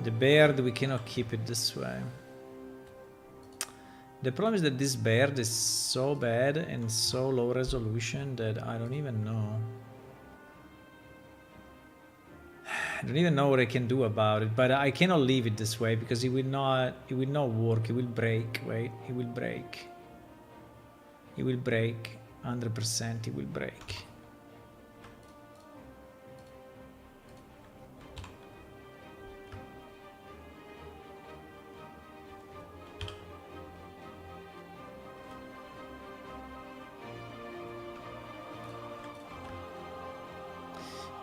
The beard, we cannot keep it this way. The problem is that this beard is so bad and so low resolution that I don't even know. I don't even know what I can do about it, but I cannot leave it this way because it will not work. It will break, wait, it will break. It will break, 100% it will break.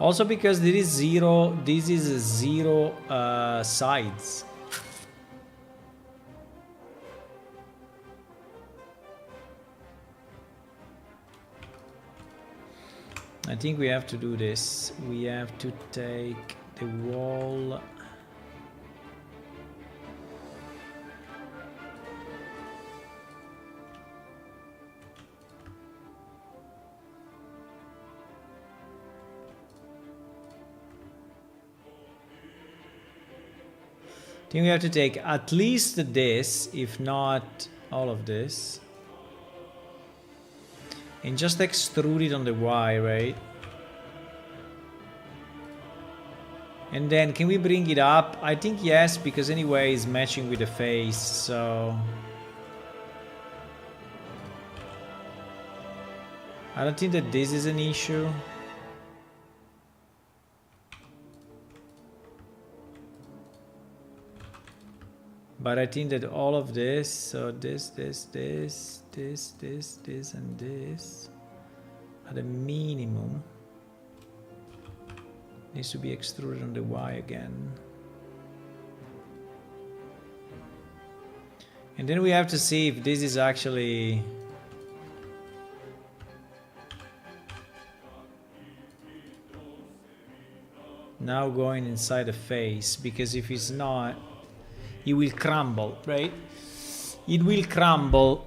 Also because this is zero sides. I think we have to do this. We have to take the wall. I think we have to take at least this, if not all of this. And just extrude it on the Y, right? And then can we bring it up? I think yes, because anyway it's matching with the face, so... I don't think that this is an issue. But I think that all of this, so this, and this, at a minimum, needs to be extruded on the Y again. And then we have to see if this is actually... now going inside the face, because if it's not, it will crumble, right? It will crumble.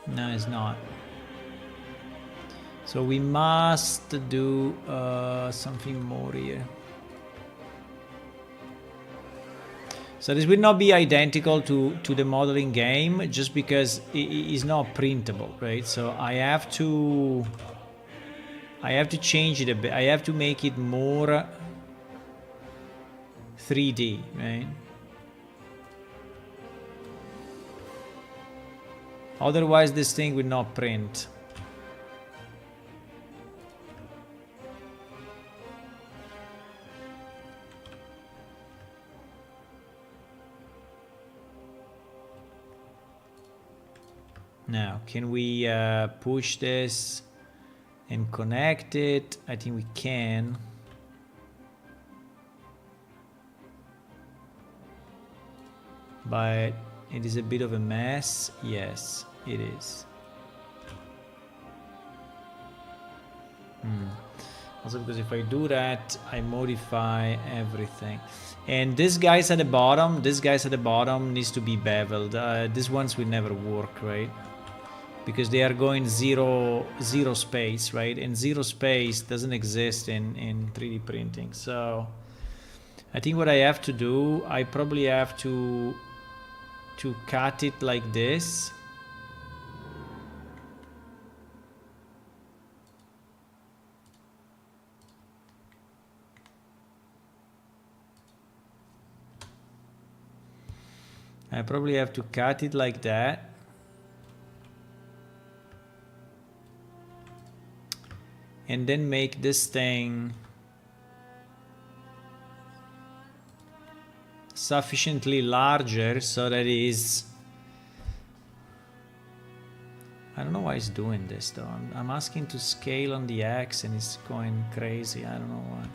No, it's not. So we must do something more here. So this will not be identical to the modeling game, just because it is not printable, right? So I have to change it a bit. I have to make it more 3D, right? Otherwise this thing will not print. Now, can we push this and connect it? I think we can. But it is a bit of a mess. Yes, it is. Also because if I do that, I modify everything. And this guys at the bottom, needs to be beveled. These ones will never work, right? Because they are going zero space, right? And zero space doesn't exist in 3D printing. So I think what I have to do, I probably have to cut it like this. I probably have to cut it like that. And then make this thing sufficiently larger so that it is... I don't know why it's doing this though. I'm asking to scale on the X and it's going crazy. I don't know why.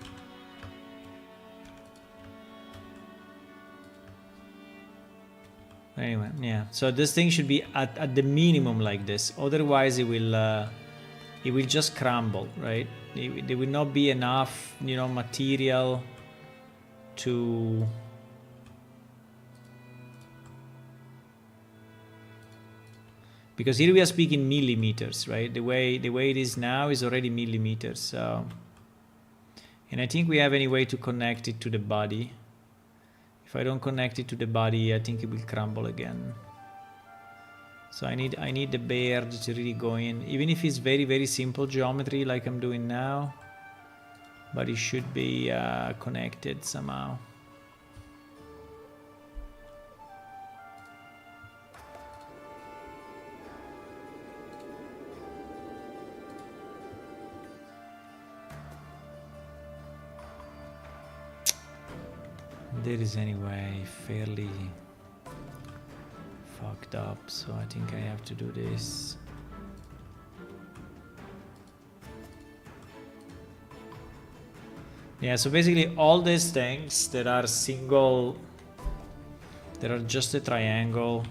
Anyway, yeah. So this thing should be at the minimum like this. Otherwise it will just crumble, right? There will not be enough, you know, material to... Because here we are speaking millimeters, right? The way it is now is already millimeters, so... And I think we have any way to connect it to the body. If I don't connect it to the body, I think it will crumble again. So I need the beard to really go in, even if it's very, very simple geometry like I'm doing now. But it should be connected somehow. That is anyway fairly fucked up, so I think I have to do this. Yeah, so basically all these things that are single, that are just a triangle,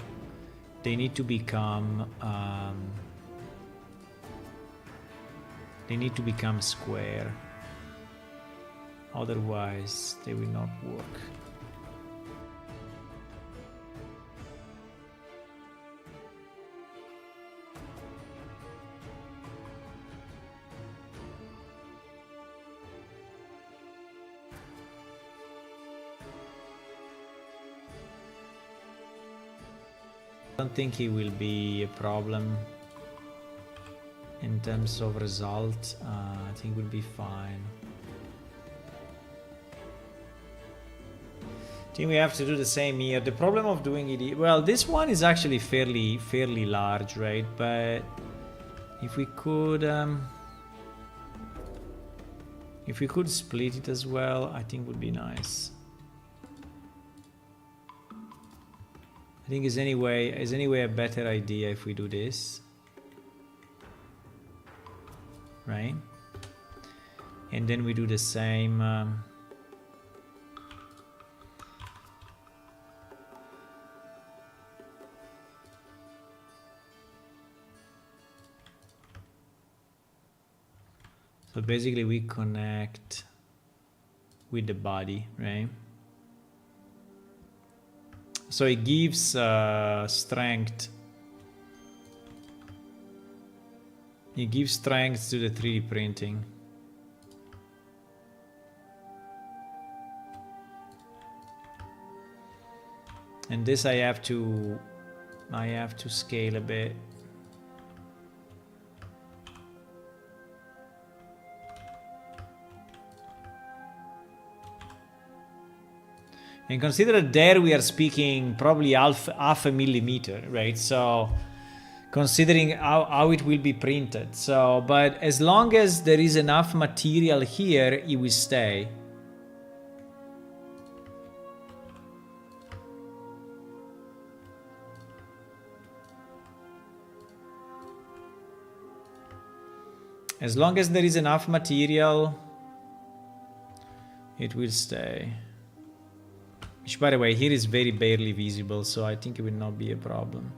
they need to become square. Otherwise, they will not work. I don't think it will be a problem in terms of result. I think we'll be fine. I think we have to do the same here. The problem of doing it, well, this one is actually fairly large, right? But if we could split it as well, I think would be nice. I think is anyway a better idea if we do this, right? And then we do the same. So basically we connect with the body, right? So it gives strength. It gives strength to the 3D printing. And this I have to scale a bit. And consider that there we are speaking probably half a millimeter, right? So considering how it will be printed. So, but as long as there is enough material here, it will stay. As long as there is enough material, it will stay. Which, by the way, here is very barely visible, so I think it will not be a problem.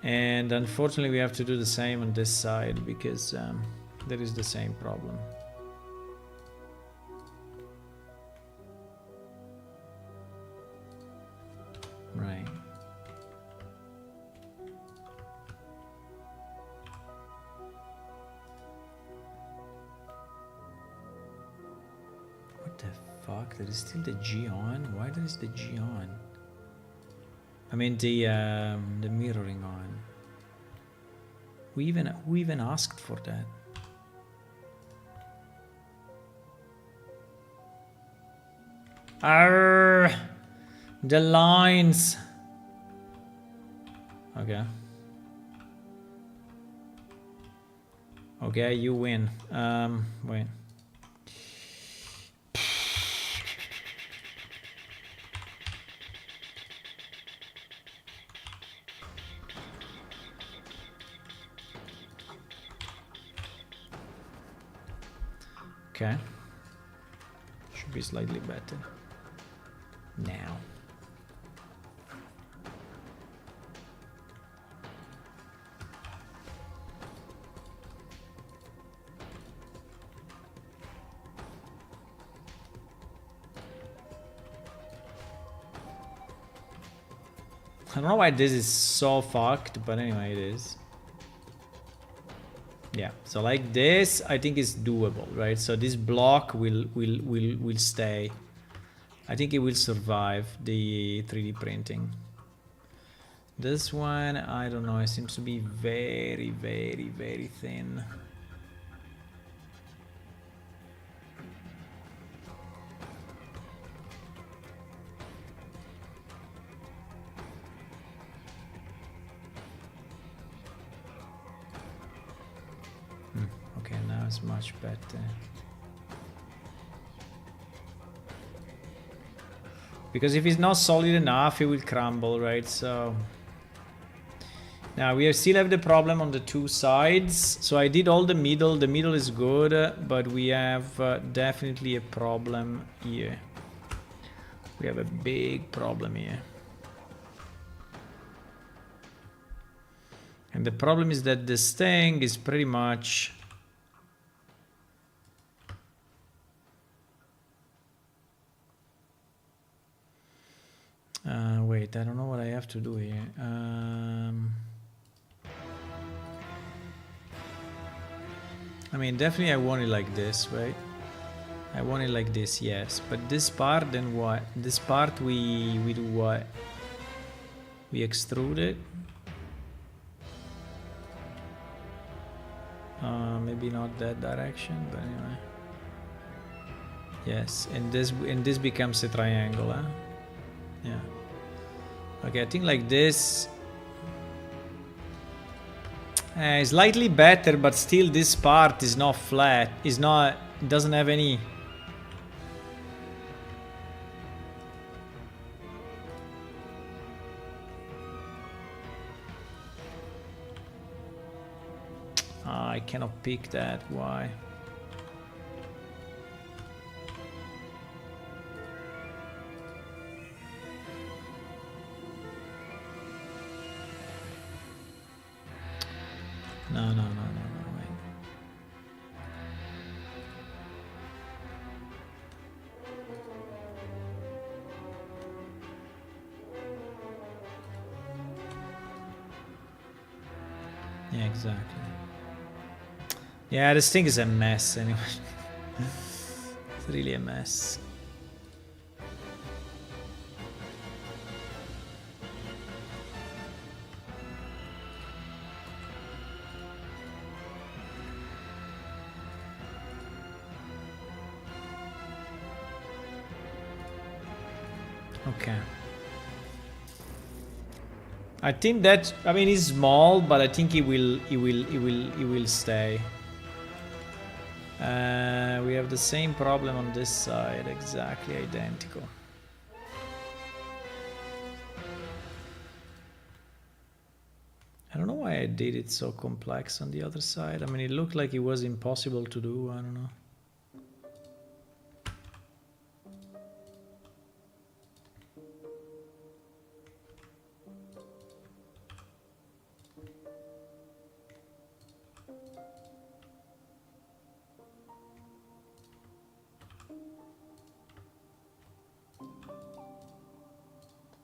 And unfortunately, we have to do the same on this side because there is the same problem. Right. What the fuck? There is still the G on? Why there is the G on? I mean the mirroring on. Who even asked for that? Arrgh! The lines. Okay. Okay, you win. Wait. Okay. Should be slightly better. Now. I don't know why this is so fucked, but anyway, it is. Yeah, so like this, I think is doable, right? So this block will stay. I think it will survive the 3D printing. This one, I don't know, it seems to be very, very, very thin. Okay, now it's much better. Because if it's not solid enough, it will crumble, right? So Now we still have the problem on the two sides. So I did all the middle. The middle is good, but we have definitely a problem here. We have a big problem here. And the problem is that this thing is pretty much... wait, I don't know what I have to do here. I mean, definitely I want it like this, right? I want it like this, yes. But this part, then what? This part we do what? We extrude it. Maybe not that direction, but anyway. Yes, and this becomes a triangle, huh? Yeah. Okay, I think like this. Slightly better, but still this part is not flat. It doesn't have any... I cannot pick that, why? No, wait. Yeah, exactly. Yeah, this thing is a mess anyway. It's really a mess. Okay. I think that, I mean, he's small, but I think he will stay. We have the same problem on this side, exactly identical. I don't know why I did it so complex on the other side. I mean, it looked like it was impossible to do, I don't know.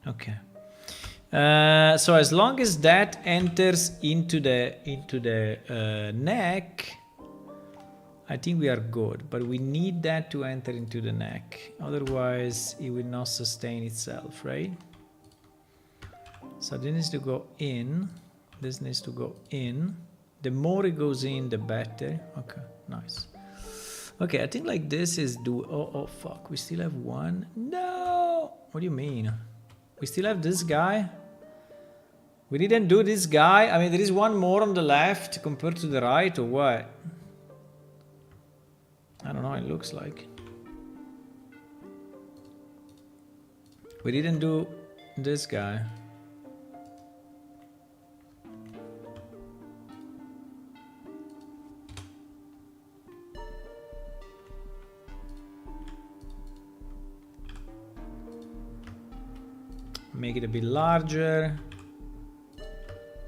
Okay. So as long as that enters into the neck, I think we are good. But we need that to enter into the neck. Otherwise, it will not sustain itself, right? So this needs to go in. This needs to go in. The more it goes in, the better. Okay, nice. Okay, I think like this is do. Oh fuck! We still have one. No. What do you mean? We still have this guy. We didn't do this guy. I mean, there is one more on the left compared to the right, or what? I don't know. It looks like we didn't do this guy. Make it a bit larger,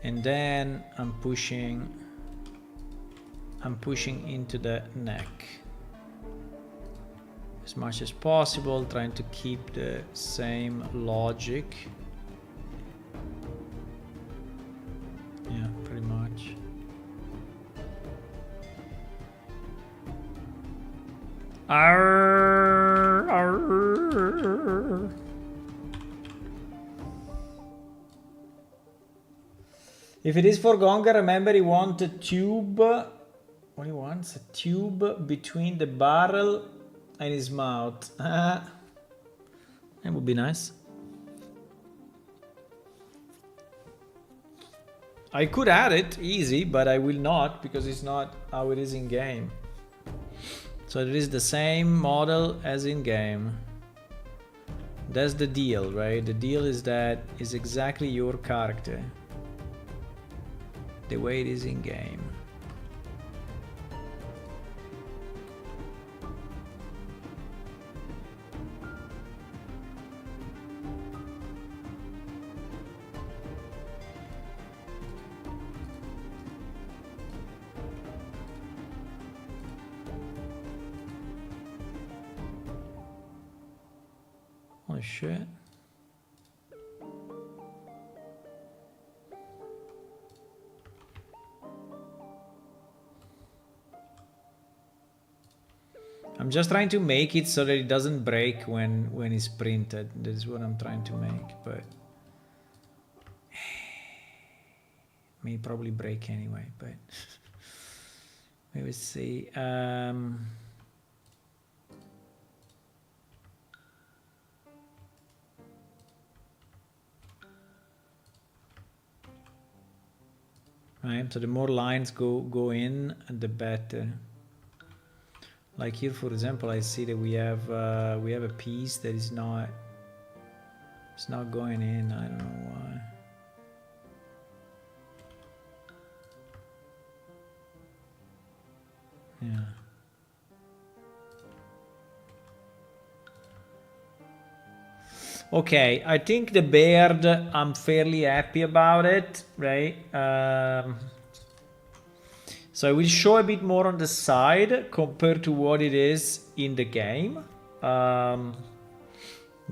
and then I'm pushing into the neck as much as possible, trying to keep the same logic. Yeah, pretty much. Arr, arr. If it is for Gonga, remember he wants a tube. What he wants? A tube between the barrel and his mouth. That would be nice. I could add it easy, but I will not because it's not how it is in game. So it is the same model as in game. That's the deal, right? The deal is that it's exactly your character. the way it is in game. Oh shit. I'm just trying to make it so that it doesn't break when it's printed. That's what I'm trying to make, but may probably break anyway, but let's see. Right, so the more lines go in, the better. Like here, for example, I see that we have a piece that is not, it's not going in. I don't know why. Yeah. Okay, I think the beard, I'm fairly happy about it, right? So I will show a bit more on the side compared to what it is in the game.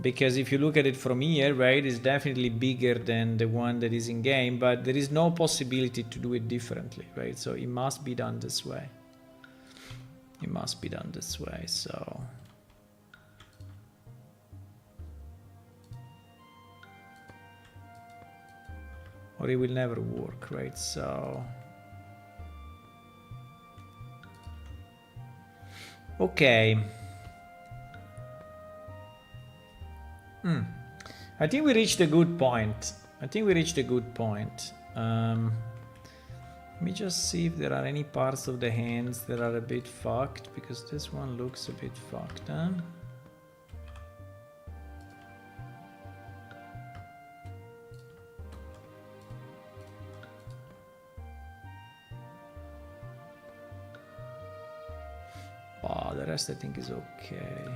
Because if you look at it from here, right, it's definitely bigger than the one that is in game, but there is no possibility to do it differently, right? So it must be done this way. It must be done this way, so... or it will never work, right? So... okay. I think we reached a good point. Let me just see if there are any parts of the hands that are a bit fucked, because this one looks a bit fucked, huh? Oh, the rest I think is okay.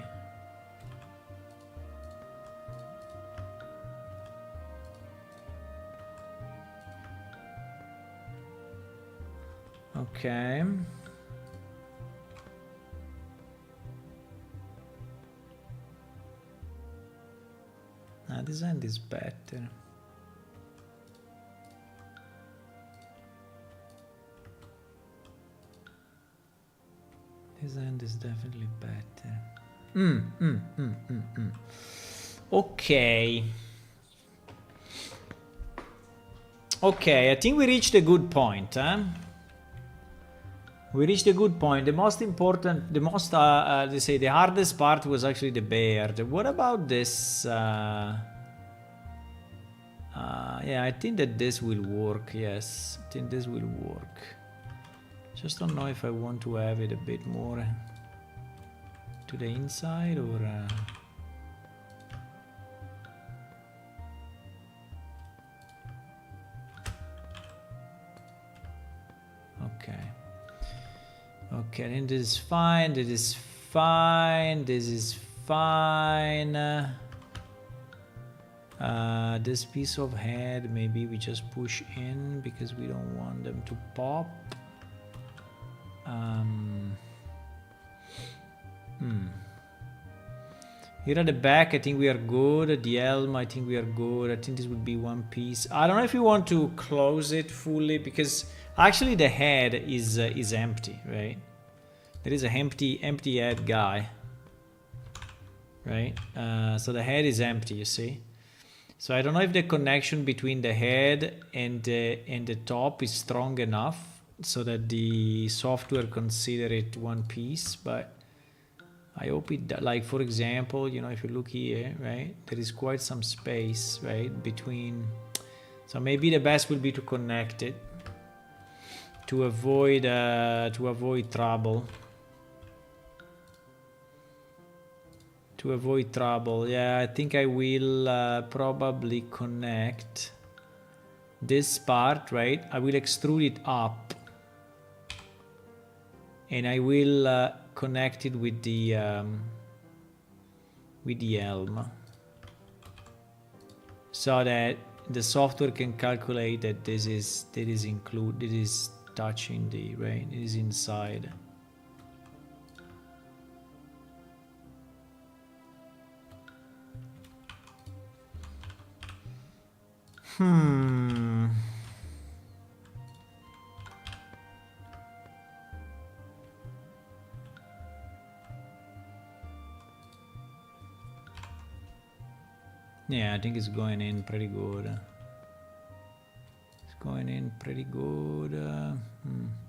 Okay. Now this end is better. This end is definitely better. Okay. Okay, I think we reached a good point, huh? We reached a good point. The most important, the most, they say, the hardest part was actually the beard. What about this? Yeah, I think that this will work. Yes, I think this will work. Just don't know if I want to have it a bit more to the inside or... okay. Okay, then this is fine, this is fine, this is fine. This piece of head, maybe we just push in because we don't want them to pop. Here at the back, I think we are good. The elm, I think we are good. I think this would be one piece. I don't know if you want to close it fully, because actually the head is empty, right? There is a empty head guy, right? So the head is empty, you see. So I don't know if the connection between the head and the top is strong enough so that the software consider it one piece, but I hope it, like for example, you know, if you look here, right, there is quite some space, right, between. So maybe the best will be to connect it to avoid trouble. To avoid trouble, yeah, I think I will probably connect this part, right? I will extrude it up, and I will connect it with the elm, so that the software can calculate that this is touching the, right? It is inside. Yeah, I think it's going in pretty good. It's going in pretty good.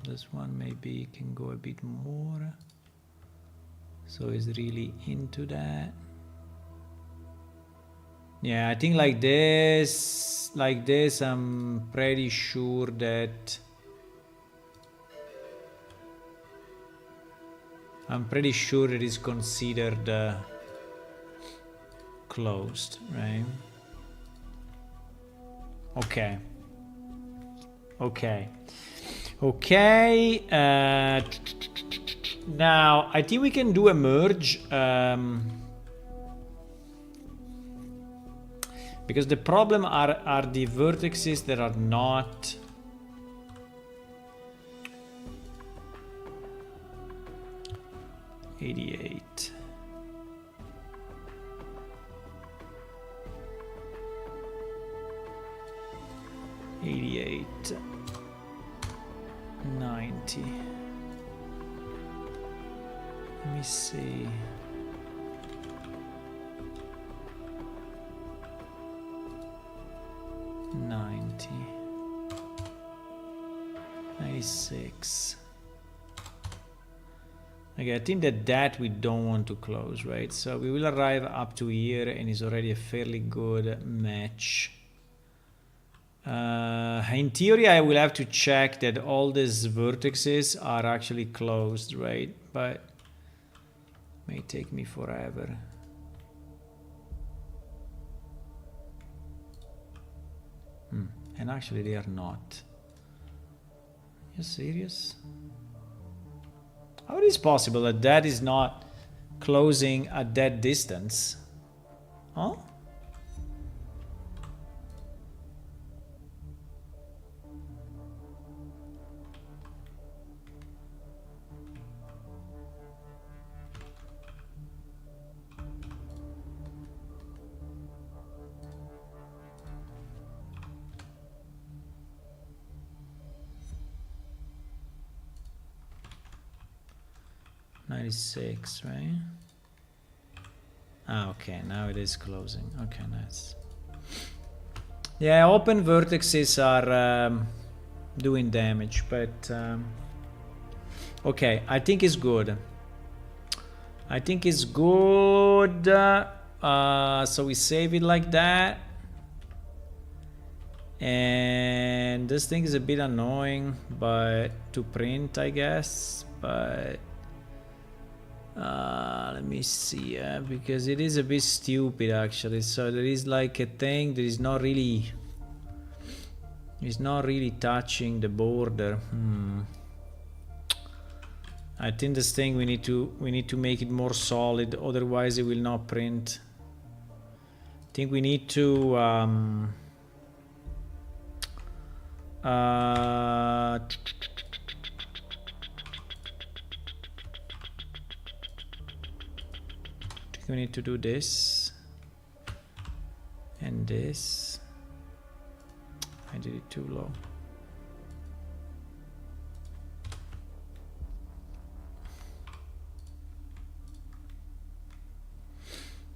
This one maybe can go a bit more. So it's really into that. Yeah, I think like this, I'm pretty sure that it is considered closed, right? Okay. Now I think we can do a merge, because the problem are the vertices that are not '88. '88, 90. Let me see. '90, 96. Okay, I think that we don't want to close, right? So we will arrive up to here, and it's already a fairly good match. In theory, I will have to check that all these vertices are actually closed, right? But it may take me forever. And actually they are not. You serious? How it is possible that is not closing at that distance? Huh? '96, right? Ah, okay, now it is closing. Okay, nice. Yeah, open vertices are doing damage, but okay, I think it's good. I think it's good. So we save it like that. And this thing is a bit annoying, but to print, I guess. But let me see, because it is a bit stupid actually. So there is like a thing that is not really, touching the border. I think this thing we need to make it more solid, otherwise it will not print. I think we need to we need to do this and this. I did it too low.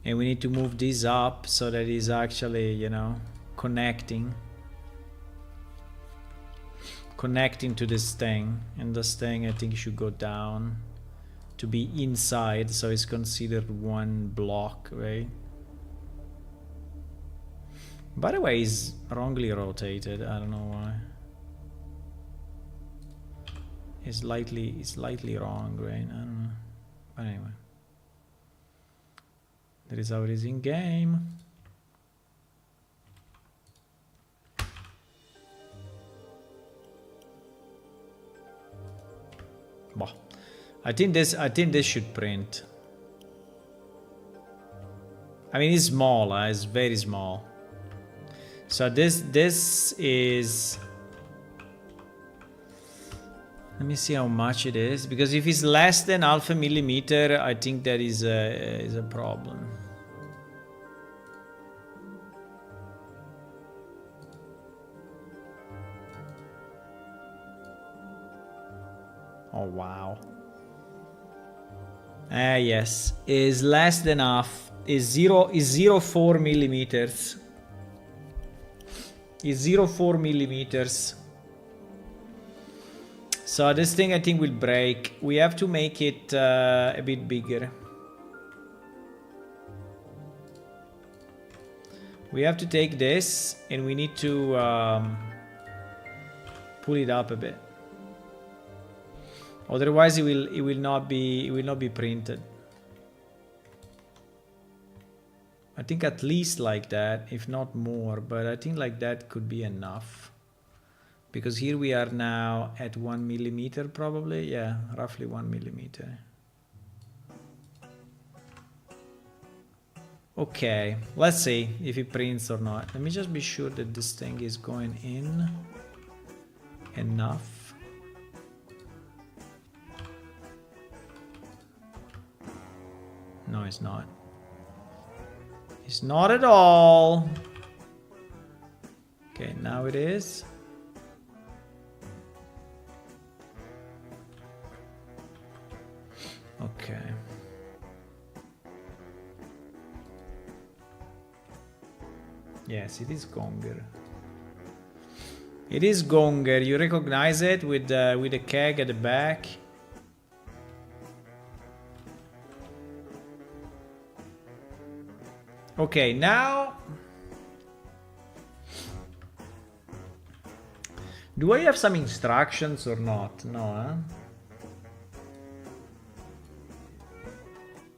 And we need to move this up so that it's actually, you know, connecting to this thing. And this thing, I think, should go down to be inside, so it's considered one block, right? By the way, it's wrongly rotated. I don't know why. It's slightly wrong, right? I don't know. But anyway, that is how it is in game. Well, I think this should print. I mean, it's small, it's very small. So this is, let me see how much it is, because if it's less than half a millimeter, I think that is a problem. Oh wow. Yes, is less than half. Is 0.04 millimeters. Is 0.4 millimeters. So this thing I think will break. We have to make it a bit bigger. We have to take this and we need to pull it up a bit. Otherwise it will not be printed. I think at least like that, if not more, but I think like that could be enough. Because here we are now at 1 millimeter probably, yeah, roughly 1 millimeter. Okay, let's see if it prints or not. Let me just be sure that this thing is going in enough. No, it's not. It's not at all. Okay, now it is. Okay. Yes, it is Gonger. It is Gonger. You recognize it with the keg at the back. Okay, now do I have some instructions or not? No, huh?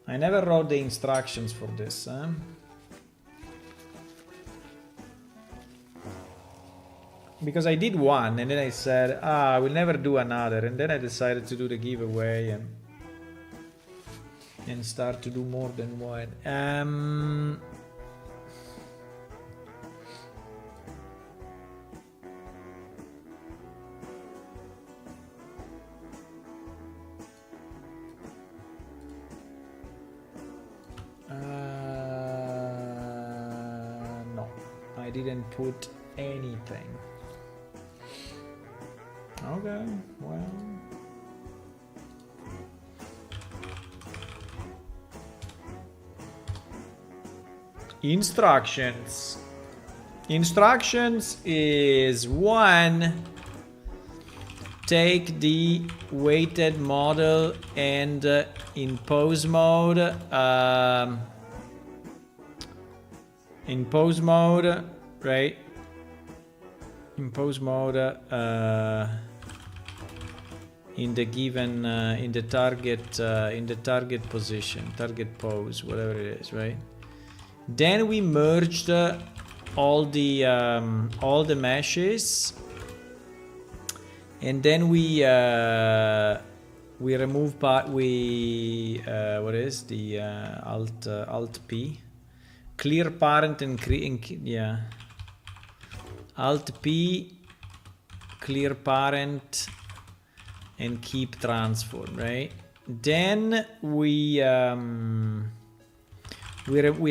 I never wrote the instructions for this, huh? Because I did one and then I said, I will never do another, and then I decided to do the giveaway and start to do more than one. No, I didn't put anything. Okay, well. Instructions. Instructions is 1. Take the weighted model and in pose mode. In pose mode, right? In pose mode, in the given in the target position, target pose, whatever it is, right? Then we merged all the meshes, and then we remove what is the alt P, clear parent and yeah, alt P, clear parent and keep transform, right? Then we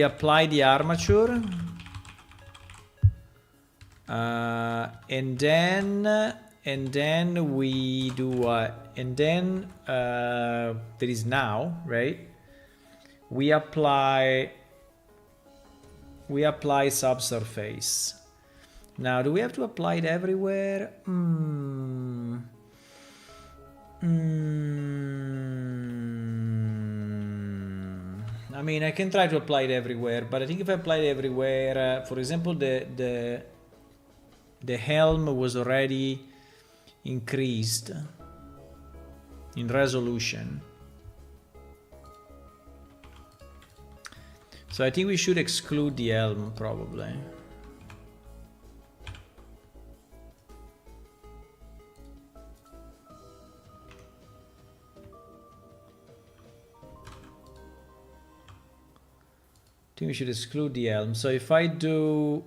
apply the armature, and then we do what? And then there is now, right? We apply subsurface. Now, do we have to apply it everywhere? I mean, I can try to apply it everywhere, but I think if I apply it everywhere, for example, the helm was already increased in resolution. So I think we should exclude the helm probably. think we should exclude the elm. So if I do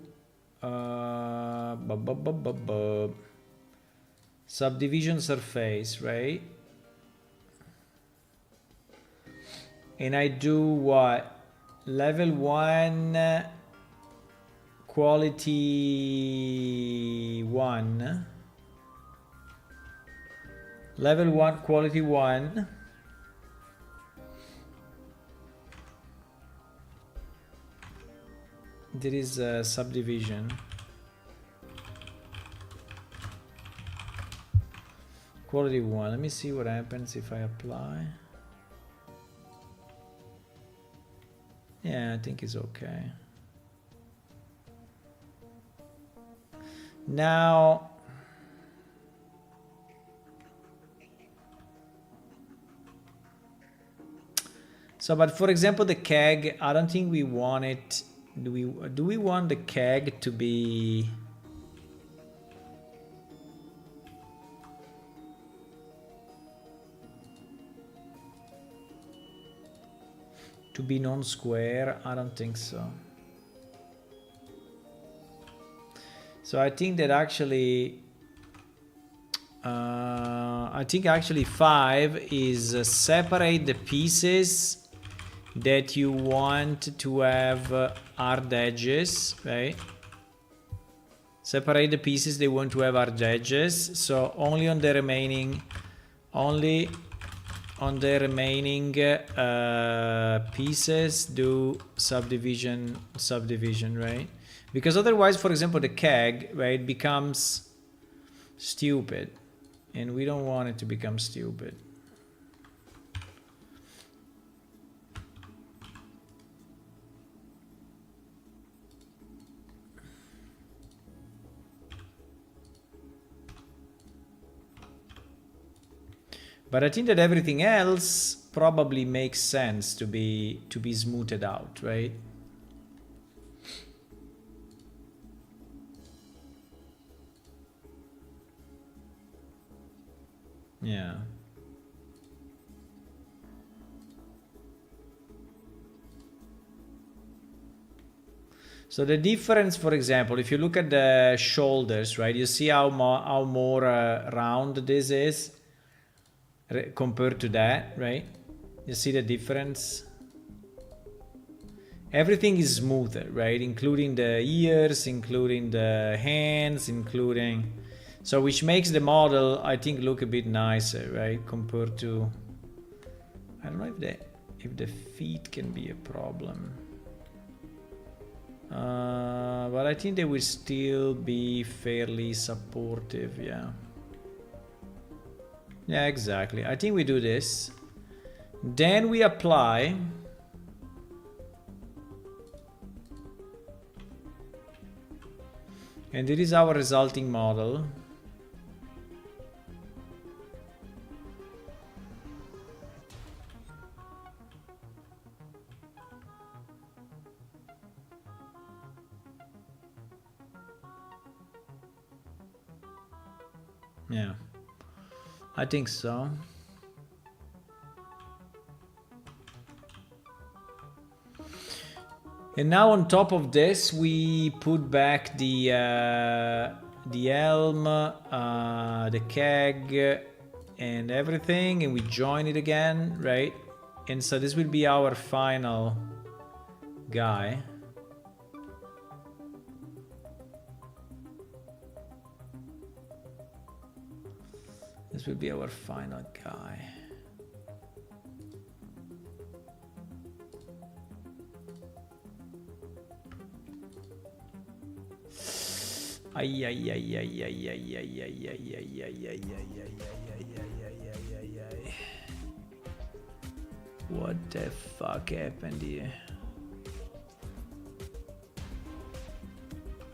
subdivision surface, right? And I do what? Level 1 quality 1. Level 1 quality 1. There is a subdivision. Quality 1. Let me see what happens if I apply. Yeah, I think it's okay. Now, so, but for example, the keg, I don't think we want it. Do we want the keg to be non-square? I don't think so. So I think that actually I think actually 5 is separate the pieces that you want to have hard edges, right? Separate the pieces they want to have hard edges. So only on the remaining pieces do subdivision, right? Because otherwise, for example, the keg, right, becomes stupid, and we don't want it to become stupid. But I think that everything else probably makes sense to be smoothed out, right? Yeah. So the difference, for example, if you look at the shoulders, right, you see how more round this is compared to that, right? You see the difference? Everything is smoother, right? Including the ears, including the hands, including... So which makes the model, I think, look a bit nicer, right? Compared to... I don't know if the feet can be a problem. But I think they will still be fairly supportive, yeah. Yeah, exactly. I think we do this. Then we apply. And it is our resulting model. Yeah. I think so. And now on top of this, we put back the elm, the keg, and everything, and we join it again, right? And so this will be our final guy. This will be our final guy. What the fuck happened here?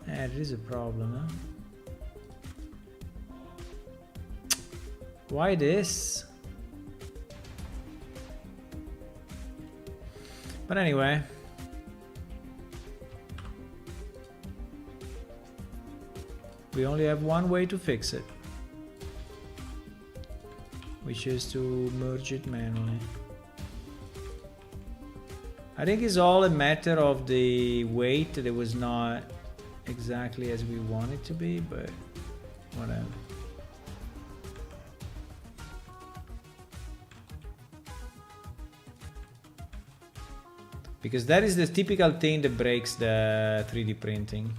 There is a problem, huh? Why this? But anyway. We only have one way to fix it, which is to merge it manually. I think it's all a matter of the weight that was not exactly as we want it to be, but whatever. Because that is the typical thing that breaks the 3D printing.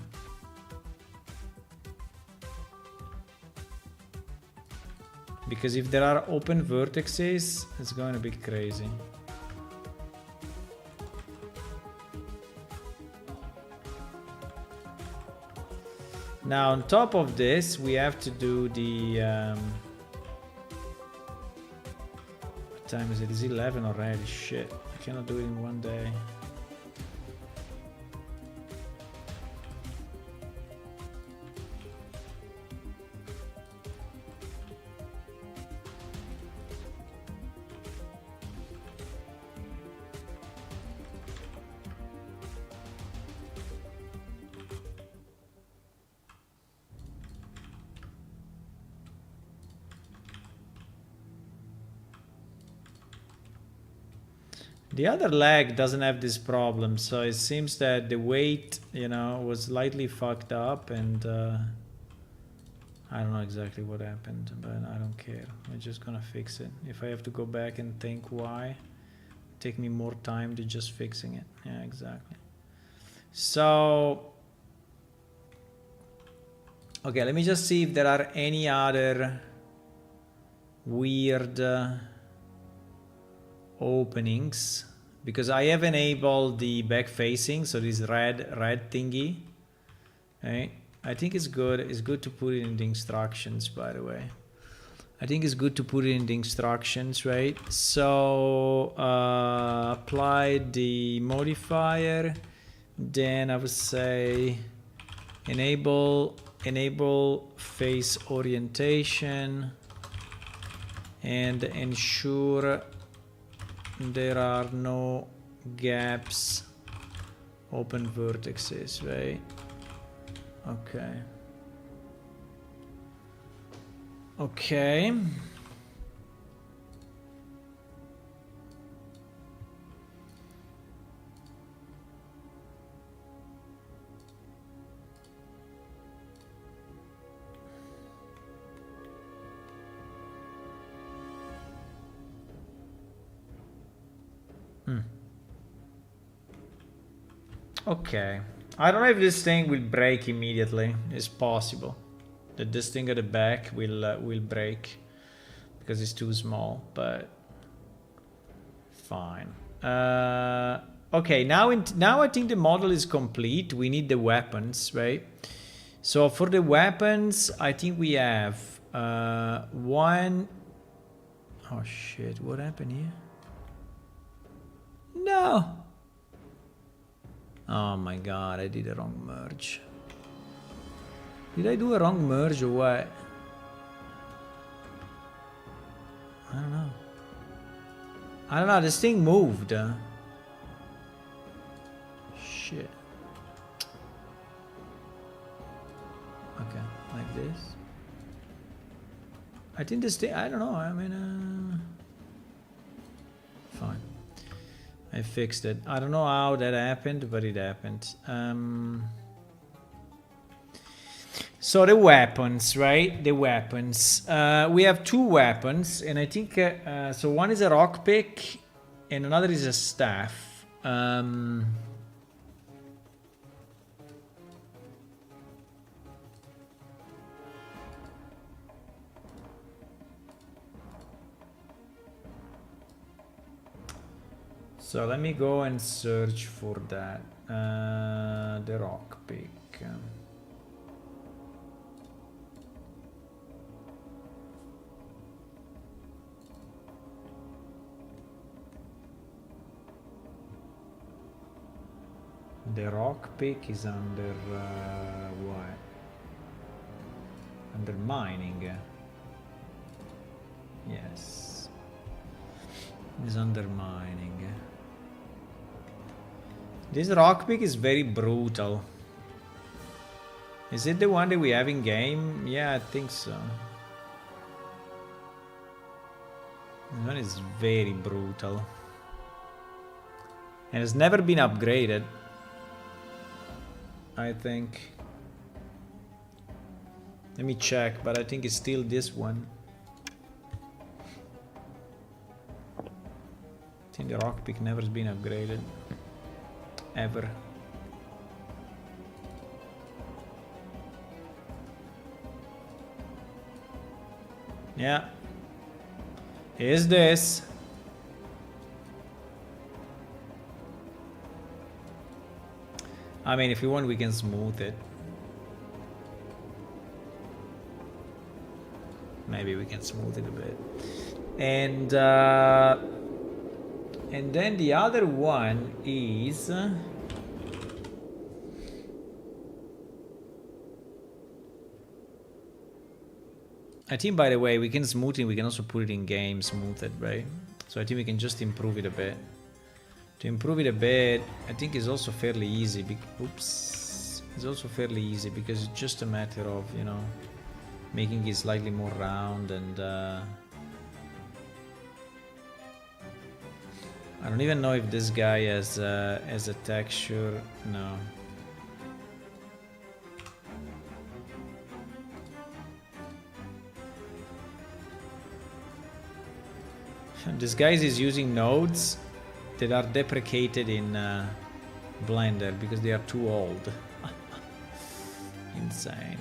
Because if there are open vertices, it's going to be crazy. Now on top of this, we have to do the... what time is it? It's 11 already, shit. I cannot do it in one day. The other leg doesn't have this problem, so it seems that the weight, you know, was slightly fucked up, and I don't know exactly what happened, but I don't care. I'm just gonna fix it. If I have to go back and think why, take me more time to just fixing it. Yeah, exactly. So, okay, let me just see if there are any other weird openings, because I have enabled the back facing, so this red thingy, right? I think it's good. It's good to put it in the instructions, by the way. I think it's good to put it in the instructions, right? So apply the modifier, then I would say enable face orientation, and ensure there are no gaps, open vertices, right? Okay. Okay. Okay. I don't know if this thing will break immediately. It's possible that this thing at the back will break because it's too small, but fine. Okay, now I think the model is complete. We need the weapons, right? So for the weapons, I think we have one. Oh shit! What happened here? No. Oh my god, I did a wrong merge. Did I do a wrong merge or what? I don't know. I don't know, this thing moved. Shit. Okay, like this. I think this thing, I don't know, I mean, fine. I fixed it. I don't know how that happened, but it happened. So the weapons, right? The weapons. We have two weapons, and I think so. One is a rock pick, and another is a staff. So let me go and search for that. The rock pick. The rock pick is under what? Under mining. Yes. Is under mining. This rock pick is very brutal. Is it the one that we have in game? Yeah, I think so. This one is very brutal. And it's never been upgraded, I think. Let me check, but I think it's still this one. I think the rock pick never has been upgraded. Ever. Yeah. Is this? I mean, if you want, we can smooth it. Maybe we can smooth it a bit. And then the other one is... I think, by the way, we can smooth it. We can also put it in game, smooth it, right? So I think we can just improve it a bit. To improve it a bit, I think it's also fairly easy. Oops. It's also fairly easy because it's just a matter of, you know, making it slightly more round and... I don't even know if this guy has a texture. No. This guy is using nodes that are deprecated in Blender because they are too old. Insane.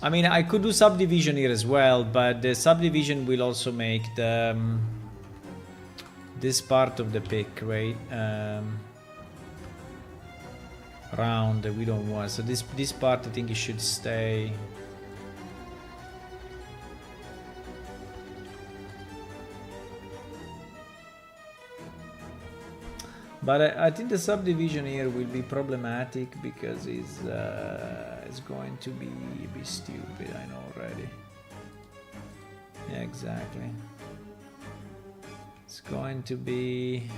I mean, I could do subdivision here as well, but the subdivision will also make the this part of the pick, right? Round that we don't want. So this part, I think it should stay. But I think the subdivision here will be problematic because it's going to be stupid. I know already. Yeah, exactly. It's going to be.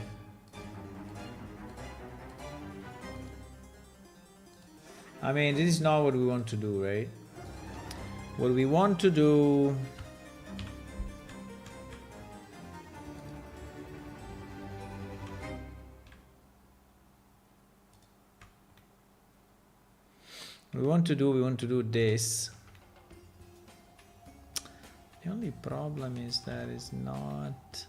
I mean, this is not what we want to do, right? What we want to do. We want to do this. The only problem is that it's not.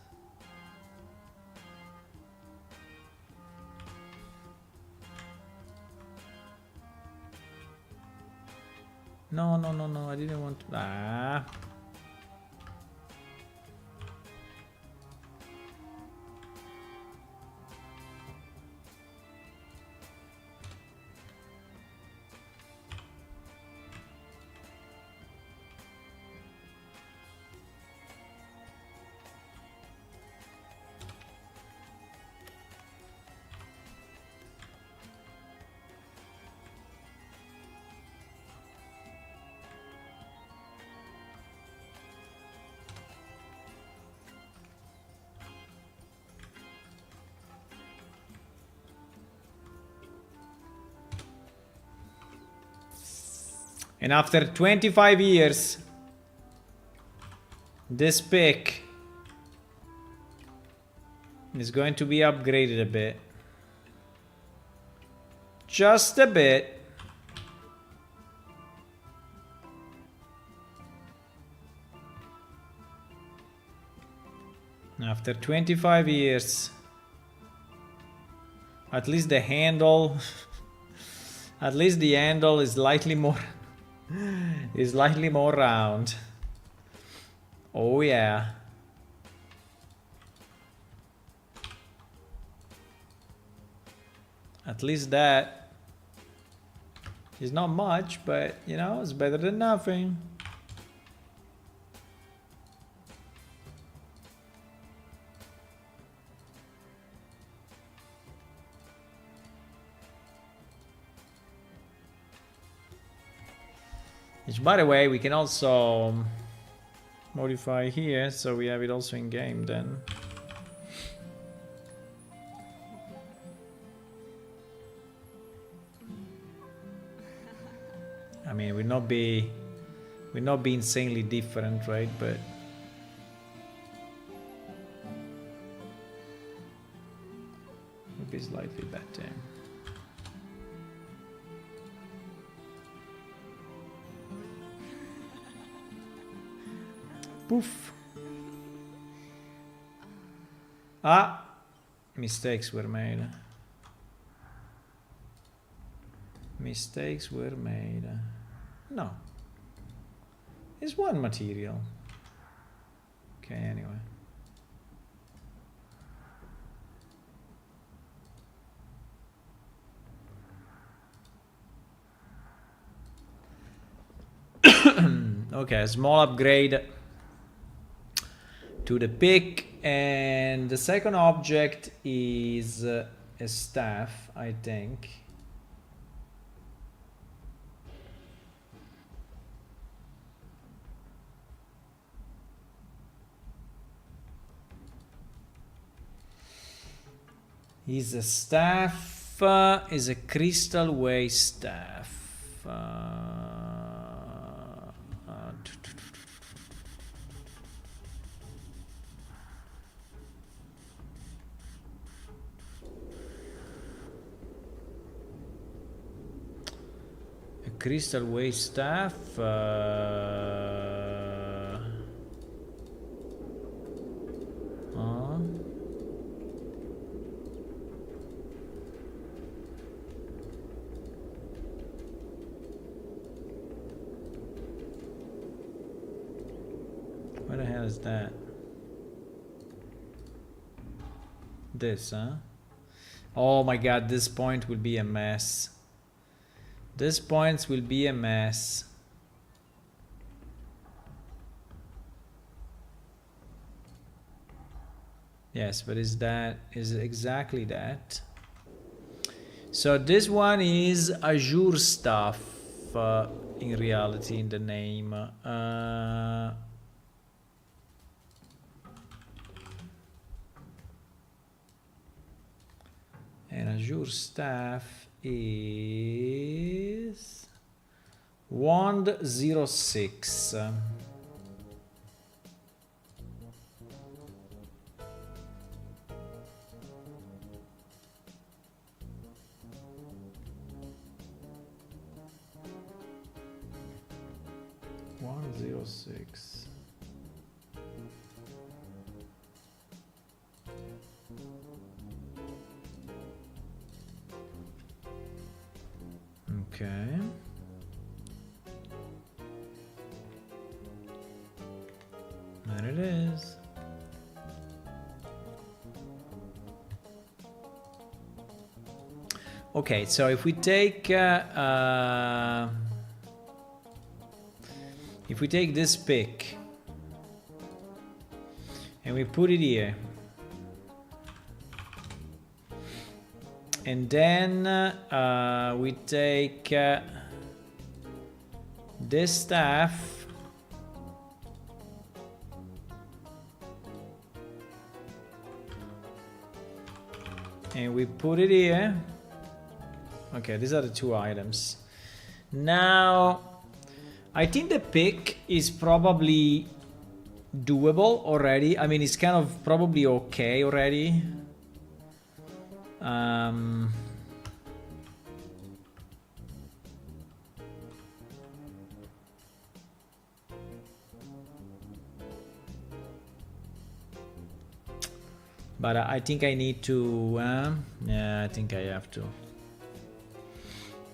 No, I didn't want to. And after 25 years, this pick is going to be upgraded a bit. Just a bit. After 25 years, at least the handle, at least the handle is slightly more round. Oh yeah. At least that is not much, but you know, it's better than nothing. Which, by the way, we can also modify here, so we have it also in game then. I mean, it will not be Will not be insanely different, right? But would be slightly better. Poof. Ah, mistakes were made. Mistakes were made. No. It's one material. Okay, anyway. Okay, small upgrade to the pick, and the second object is a staff, I think. Is a staff, is a crystal waste staff. A crystal waste staff. Where the hell is that? This, huh? Oh my god, this point will be a mess. This points will be a mess. Yes, but is exactly that. So this one is Azure stuff in reality in the name. And Azure staff is Wand 06. .06. Okay. There it is. Okay, so if we take this pick and we put it here, and then we take this staff and we put it here. Okay, these are the two items. Now I think the pick is probably doable already. I mean, it's kind of probably okay already. But I think I need to, yeah, I think I have to.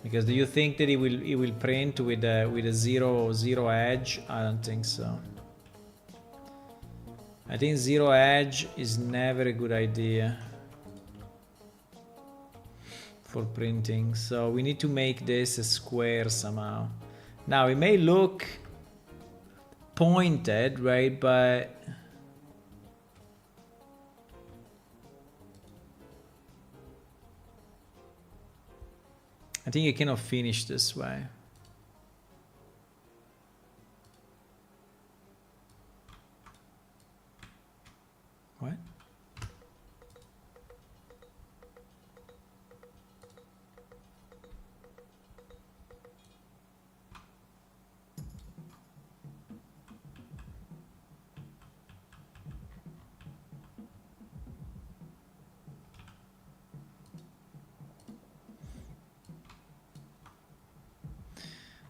Because do you think that it will print with a zero edge? I don't think so. I think zero edge is never a good idea for printing. So we need to make this a square somehow. Now it may look pointed, right? But I think you cannot finish this way. What?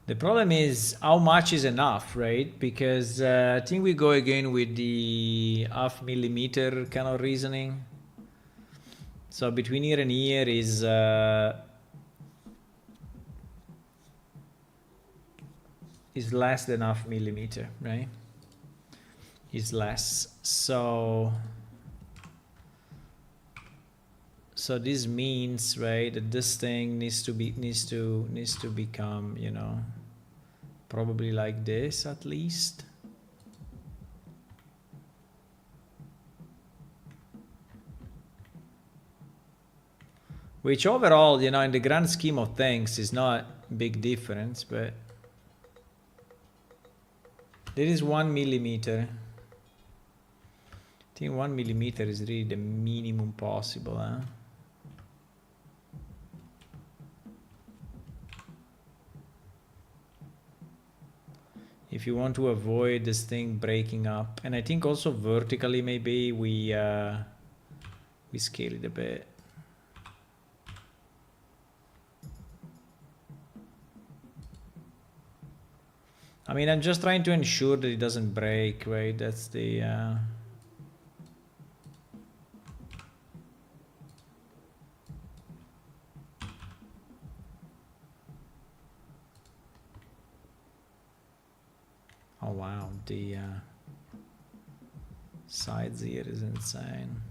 The problem is how much is enough, right? Because I think we go again with the half millimeter kind of reasoning. So between here and here is less than half millimeter, right? Is less. So this means, right, that this thing needs to become, you know, probably like this at least. Which overall, you know, in the grand scheme of things is not big difference, but there is 1 millimeter. I think 1 millimeter is really the minimum possible, huh? If you want to avoid this thing breaking up. And I think also vertically maybe we scale it a bit. I mean, I'm just trying to ensure that it doesn't break, right? That's the oh wow, the sides here is insane.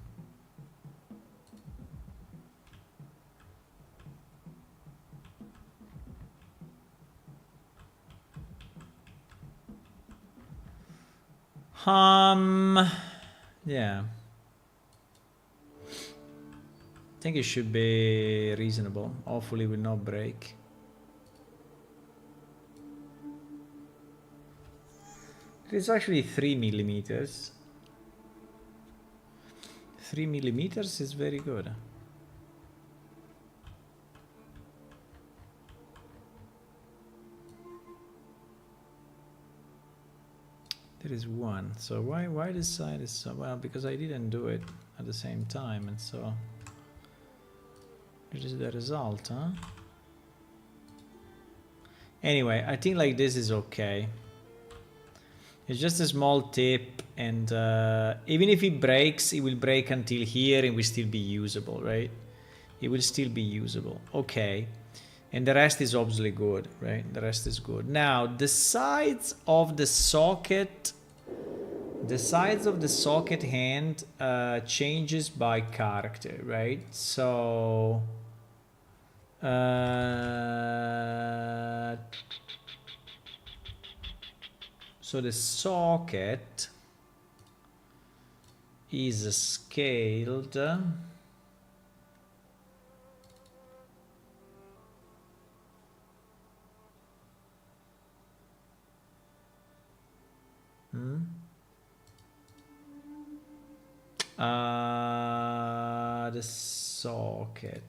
Yeah. I think it should be reasonable. Hopefully it will not break. It's actually 3 millimeters. 3 millimeters is very good. There is one. So why this side is so well? Because I didn't do it at the same time, and so this is the result, huh? Anyway, I think like this is okay. It's just a small tip, and even if it breaks, it will break until here and will still be usable, right? It will still be usable. Okay. And the rest is obviously good, right? The rest is good. Now, the sides of the socket hand changes by character, right? So the socket is scaled the socket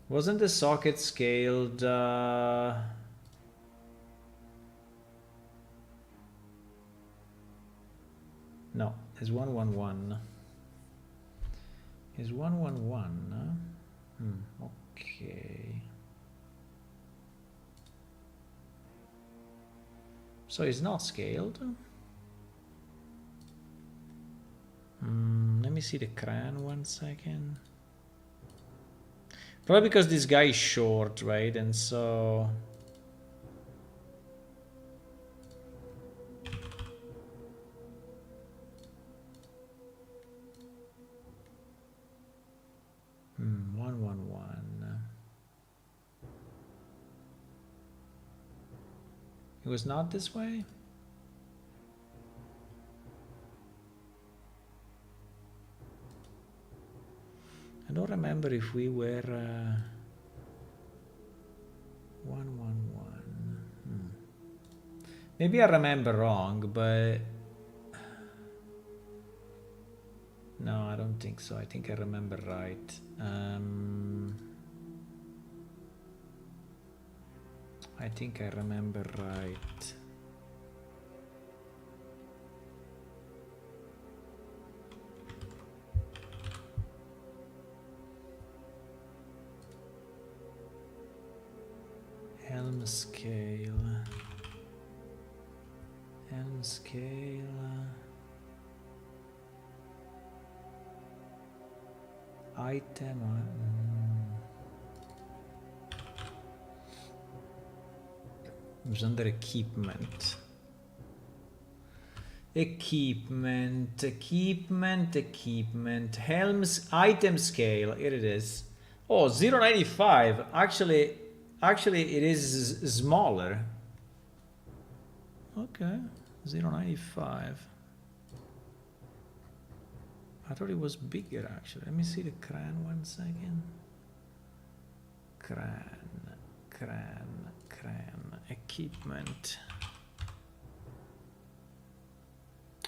wasn't the socket scaled no, it's 111. Is 111? Okay. So it's not scaled. Let me see the cran 1 second. Probably because this guy is short, right? And so it was not this way? I don't remember if we were 111. Maybe I remember wrong, but no, I don't think so. I think I remember right. I think I remember right. Helm scale. Helm scale. Item. It was under equipment. Equipment. Helm's item scale. Here it is. Oh, 0.95. Actually, it is smaller. Okay, 0.95. I thought it was bigger actually. Let me see the Cran 1 second. Cran. Equipment.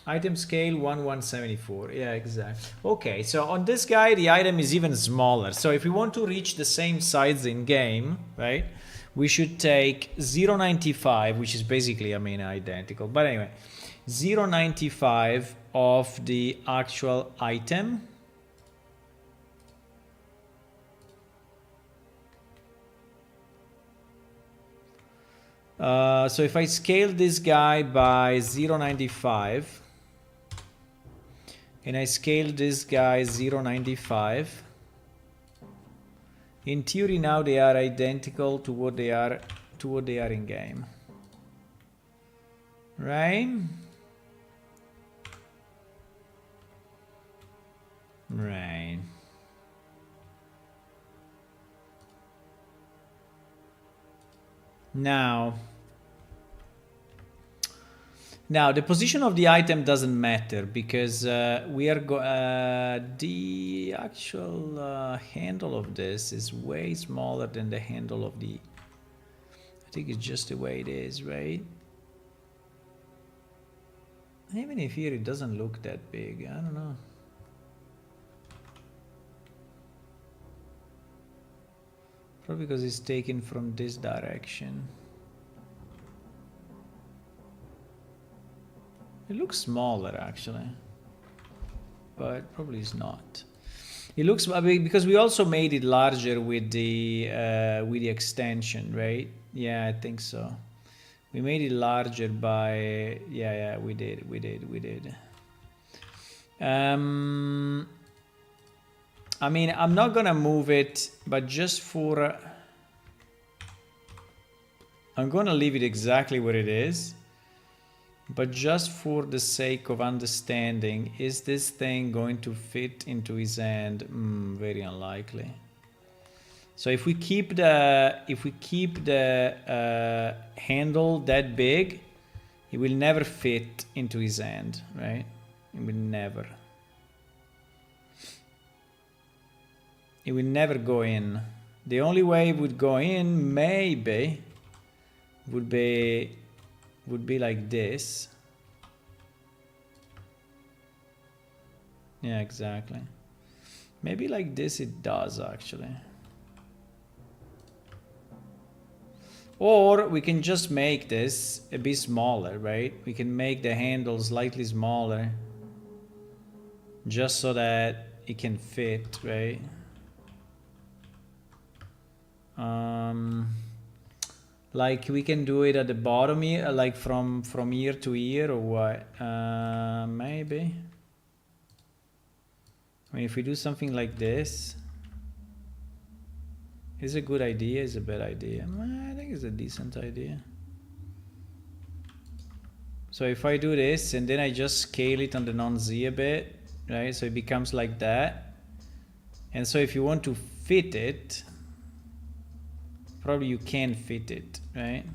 Item scale 1174. Yeah, exactly. Okay, so on this guy, the item is even smaller. So if we want to reach the same size in game, right, we should take 0.95, which is basically, I mean, identical. But anyway, 0.95 of the actual item. So if I scale this guy by 0.95 and I scale this guy 0.95, in theory now they are identical to what they are in game, right? Right. Now the position of the item doesn't matter because we are the actual handle of this is way smaller than the handle of the. I think it's just the way it is, right? Even if here it doesn't look that big, I don't know. Probably because it's taken from this direction. It looks smaller actually, but probably it's not. It looks because we also made it larger with the extension, right? Yeah, I think so. We made it larger by yeah, we did. I mean, I'm not gonna move it, but just for I'm gonna leave it exactly where it is. But just for the sake of understanding, is this thing going to fit into his hand? Very unlikely. So if we keep the handle that big, it will never fit into his hand, right? It will never. It will never go in. The only way it would go in, maybe, would be like this. Yeah, exactly. Maybe like this it does actually. Or we can just make this a bit smaller, right? We can make the handle slightly smaller just so that it can fit, right? Like we can do it at the bottom here, like from ear to ear, or what? Maybe. I mean, if we do something like this, is a good idea, is a bad idea? I think it's a decent idea. So if I do this and then I just scale it on the non-Z a bit, right? So it becomes like that. And so if you want to fit it, probably you can fit it, right?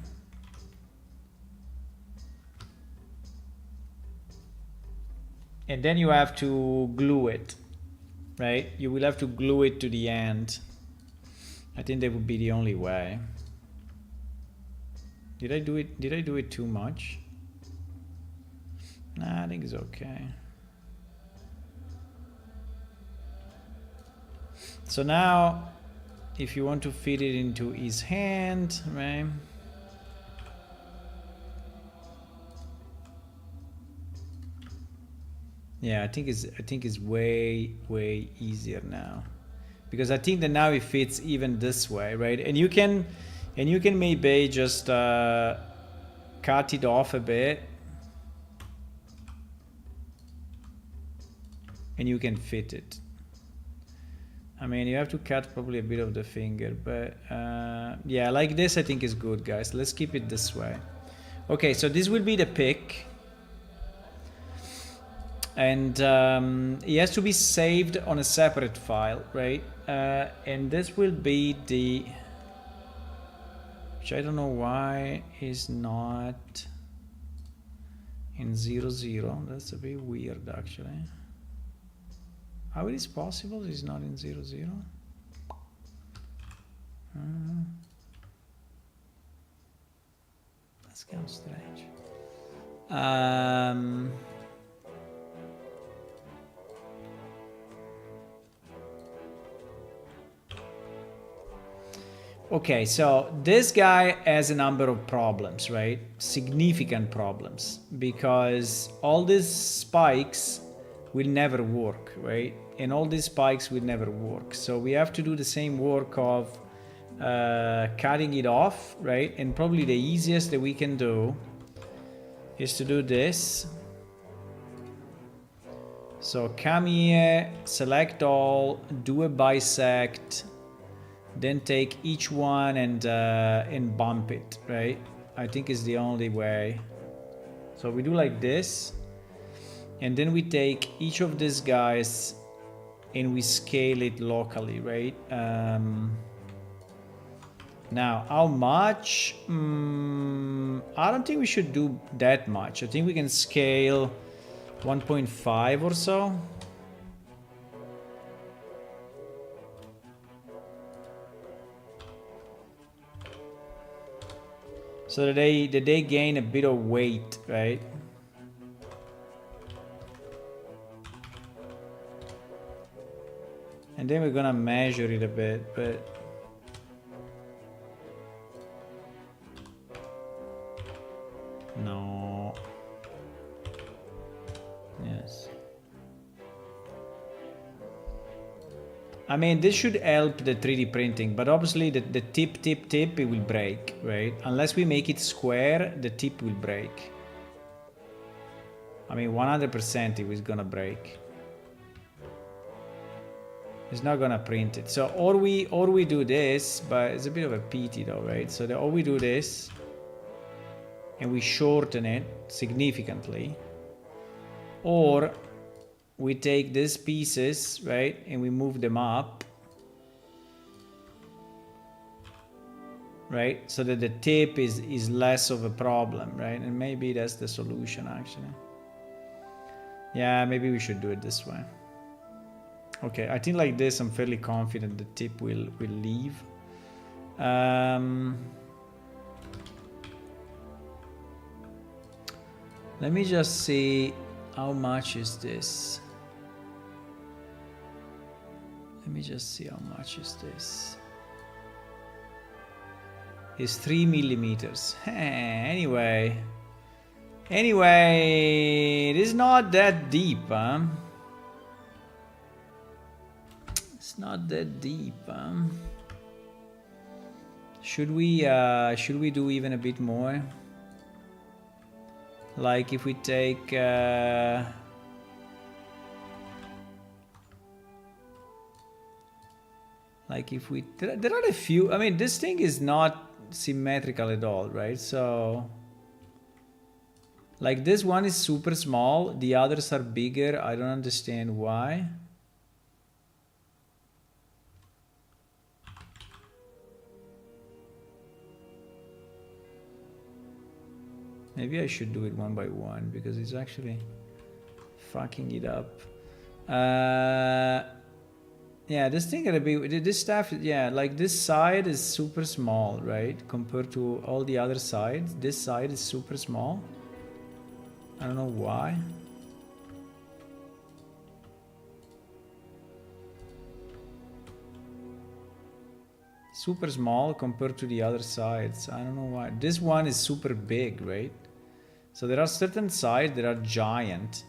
And then you have to glue it, right? You will have to glue it to the end. I think that would be the only way. Did I do it too much? Nah, I think it's okay. So now, if you want to fit it into his hand, right? Yeah, I think it's way easier now, because I think that now it fits even this way, right? And you can And you can maybe just cut it off a bit. And you can fit it. I mean, you have to cut probably a bit of the finger, but yeah, like this I think is good, guys. Let's keep it this way. Okay, so this will be the pick. And it has to be saved on a separate file, right? And this will be the... which I don't know why is not in 00. That's a bit weird, actually. How it is possible it's not in 00? That's kind of strange. Okay, so this guy has a number of problems, right? Significant problems, because all these spikes will never work, right? And all these spikes will never work. So we have to do the same work of cutting it off, right? And probably the easiest that we can do is to do this. So come here, select all, do a bisect, then take each one and bump it, right? I think is the only way. So we do like this, and then we take each of these guys and we scale it locally, right? Now, how much? I don't think we should do that much. I think we can scale 1.5 or so. So that they gain a bit of weight, right? And then we're gonna measure it a bit, but no. Yes. I mean, this should help the 3D printing, but obviously the tip, it will break, right? Unless we make it square, the tip will break. I mean, 100% it was gonna break. It's not gonna print it. So, or we do this, but it's a bit of a pity though, right? So, or we do this, and we shorten it significantly, or we take these pieces, right, and we move them up, right, so that the tip is less of a problem, right? And maybe that's the solution, actually. Yeah, maybe we should do it this way. Okay, I think like this, I'm fairly confident the tip will leave. Let me just see how much is this. Let me just see how much is this. It's 3 millimeters. Anyway, it is not that deep, huh? It's not that deep, huh? Should we do even a bit more? Like if we take like if we there are a few. I mean, this thing is not symmetrical at all, right? So like this one is super small, the others are bigger. I don't understand why. Maybe I should do it one by one because it's actually fucking it up. Yeah, this thing gotta be, this stuff, yeah, like this side is super small, right? Compared to all the other sides. This side is super small. I don't know why. Super small compared to the other sides. I don't know why. This one is super big, right? So there are certain sides that are giant.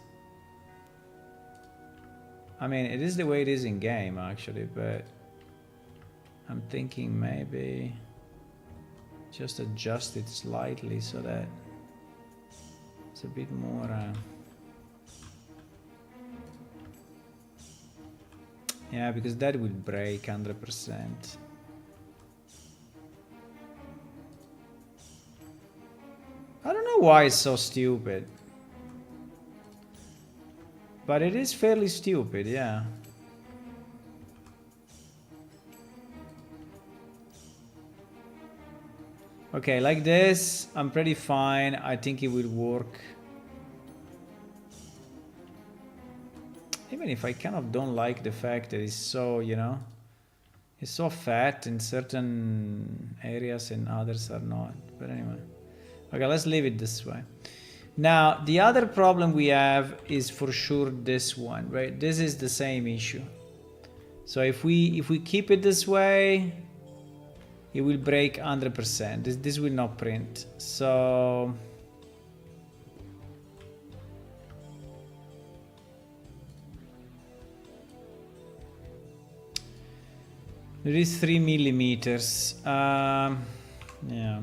I mean, it is the way it is in game, actually, but I'm thinking maybe... just adjust it slightly so that it's a bit more yeah, because that will break 100%. I don't know why it's so stupid, but it is fairly stupid, yeah. Okay, like this, I'm pretty fine. I think it will work. Even if I kind of don't like the fact that it's so, you know, it's so fat in certain areas and others are not. But anyway. Okay, let's leave it this way. Now, the other problem we have is for sure this one, right? This is the same issue. So if we keep it this way, it will break 100%. This will not print. So there is 3 millimeters. Yeah.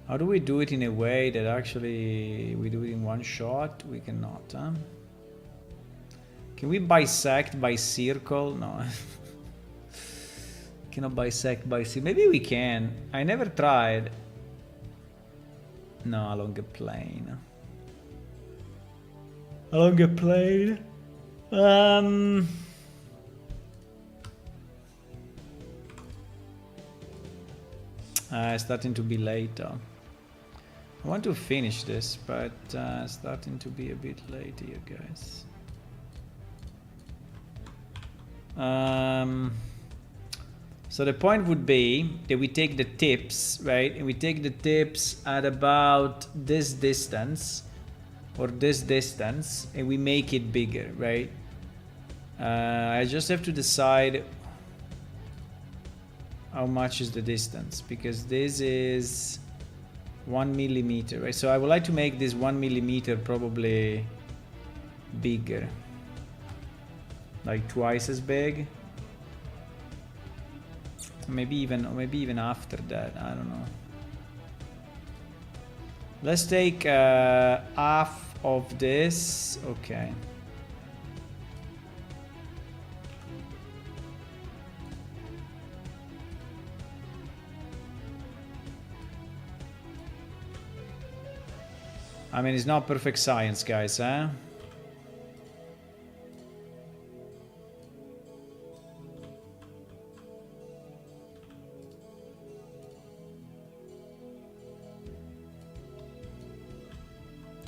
How do we do it in a way that actually we do it in one shot? We cannot, huh? Can we bisect by circle? No. Cannot bisect by circle. Maybe we can. I never tried. No, along a plane. Along a plane. It's starting to be late though. I want to finish this, but starting to be a bit late here, guys. So the point would be that we take the tips, right? And we take the tips at about this distance or this distance and we make it bigger, right? I just have to decide how much is the distance, because this is 1 millimeter, right? So I would like to make this 1 millimeter probably bigger, like twice as big, maybe even after that. I don't know. Let's take half of this. Okay. I mean, it's not perfect science, guys, huh?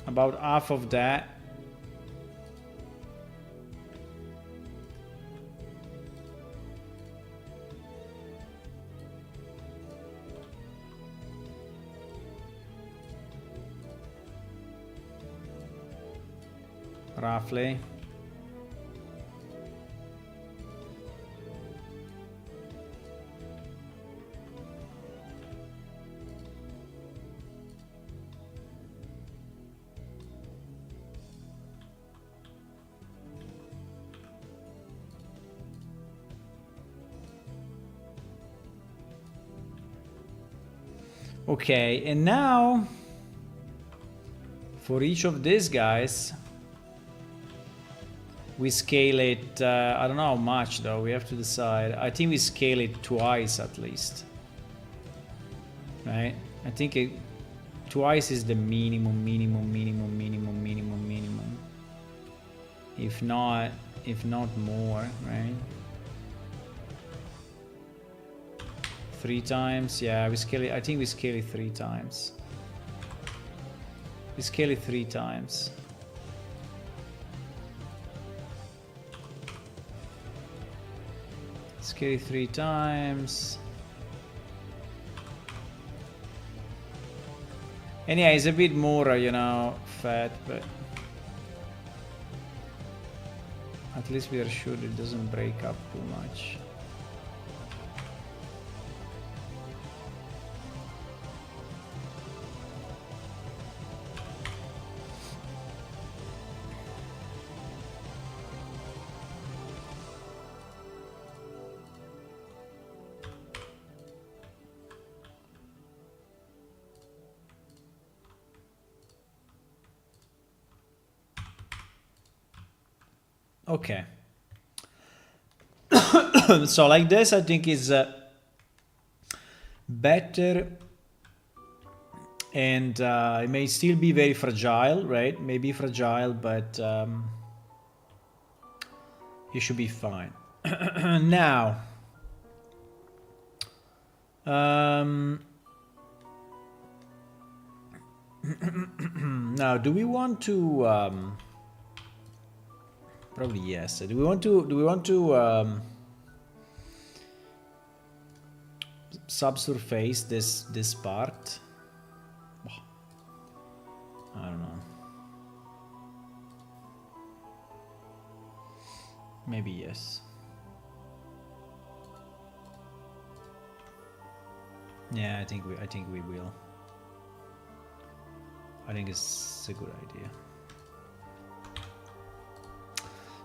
About half of that. Roughly. Okay, and now for each of these guys we scale it, I don't know how much though, we have to decide. I think we scale it twice at least. Right? I think twice is the minimum. If not more, right? 3 times, yeah, we scale it, I think we scale it 3 times. We scale it 3 times. Scale it 3 times. And yeah, it's a bit more, you know, fat, but at least we are sure it doesn't break up too much. Okay. So like this, I think is better, and it may still be very fragile, right? Maybe fragile, but you should be fine. Now, now, do we want to? Probably yes. Do we want to? Do we want to subsurface this part? I don't know. Maybe yes. Yeah, I think we will. I think it's a good idea.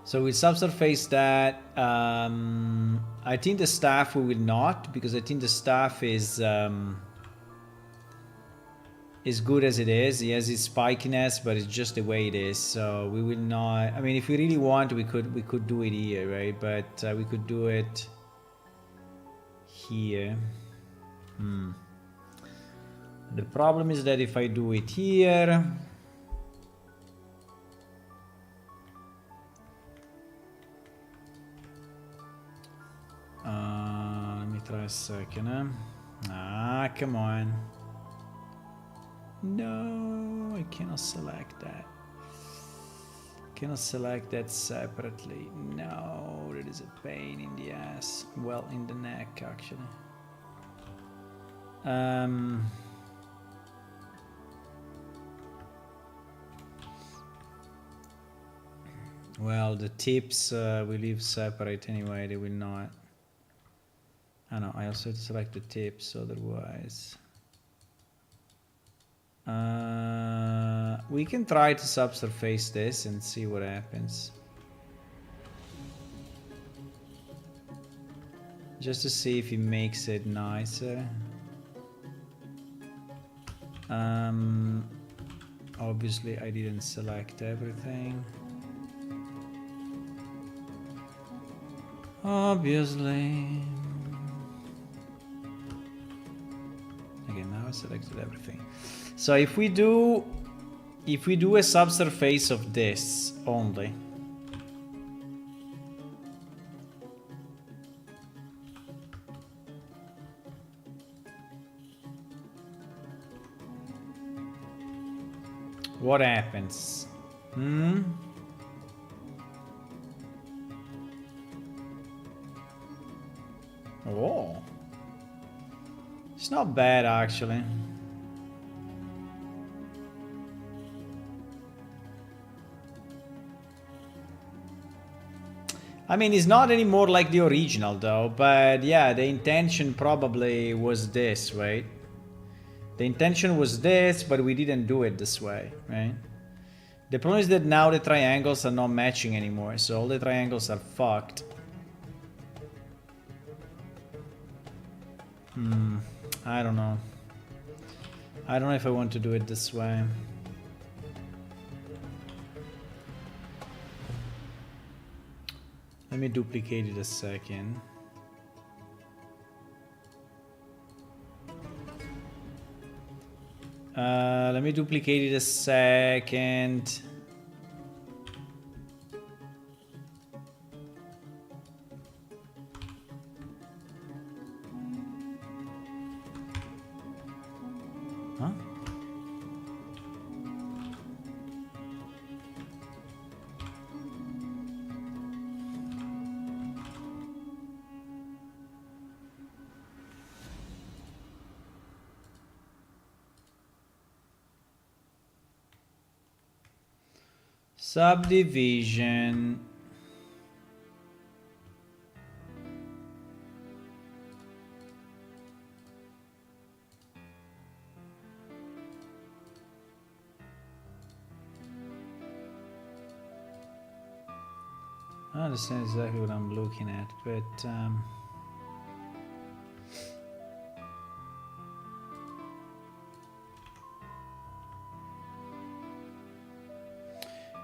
So we subsurface that. I think the staff we will not, because I think the staff is good as it is. He has his spikiness, but it's just the way it is. So we will not. I mean, if we really want, we could do it here, right? But we could do it here. The problem is that if I do it here, let me try a second. Ah, come on. No, I cannot select that. Cannot select that separately. No, that is a pain in the ass. Well, in the neck, actually. Well, the tips we leave separate anyway. They will not. I know. I also have to select the tips, otherwise. We can try to subsurface this and see what happens. Just to see if it makes it nicer. Obviously I didn't select everything. Obviously. Okay, now I selected everything. So if we do a subsurface of this only, what happens? Oh, it's not bad actually. I mean, it's not anymore like the original though, but yeah, the intention probably was this, right? The intention was this, but we didn't do it this way, right? The problem is that now the triangles are not matching anymore, so all the triangles are fucked. I don't know. I don't know if I want to do it this way. Let me duplicate it a second. Let me duplicate it a second. Huh? Subdivision. I understand exactly what I'm looking at, but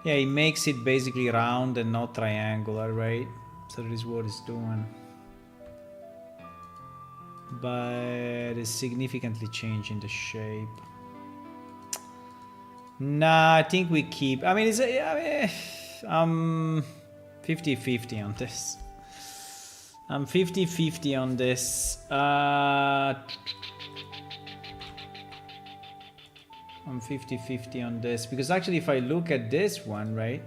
Yeah, it makes it basically round and not triangular, right? So that is what it's doing. But it's significantly changing the shape. Nah, I think we keep. I mean, I'm 50-50 on this. I'm 50-50 on this. I'm 50-50 on this because actually, if I look at this one, right,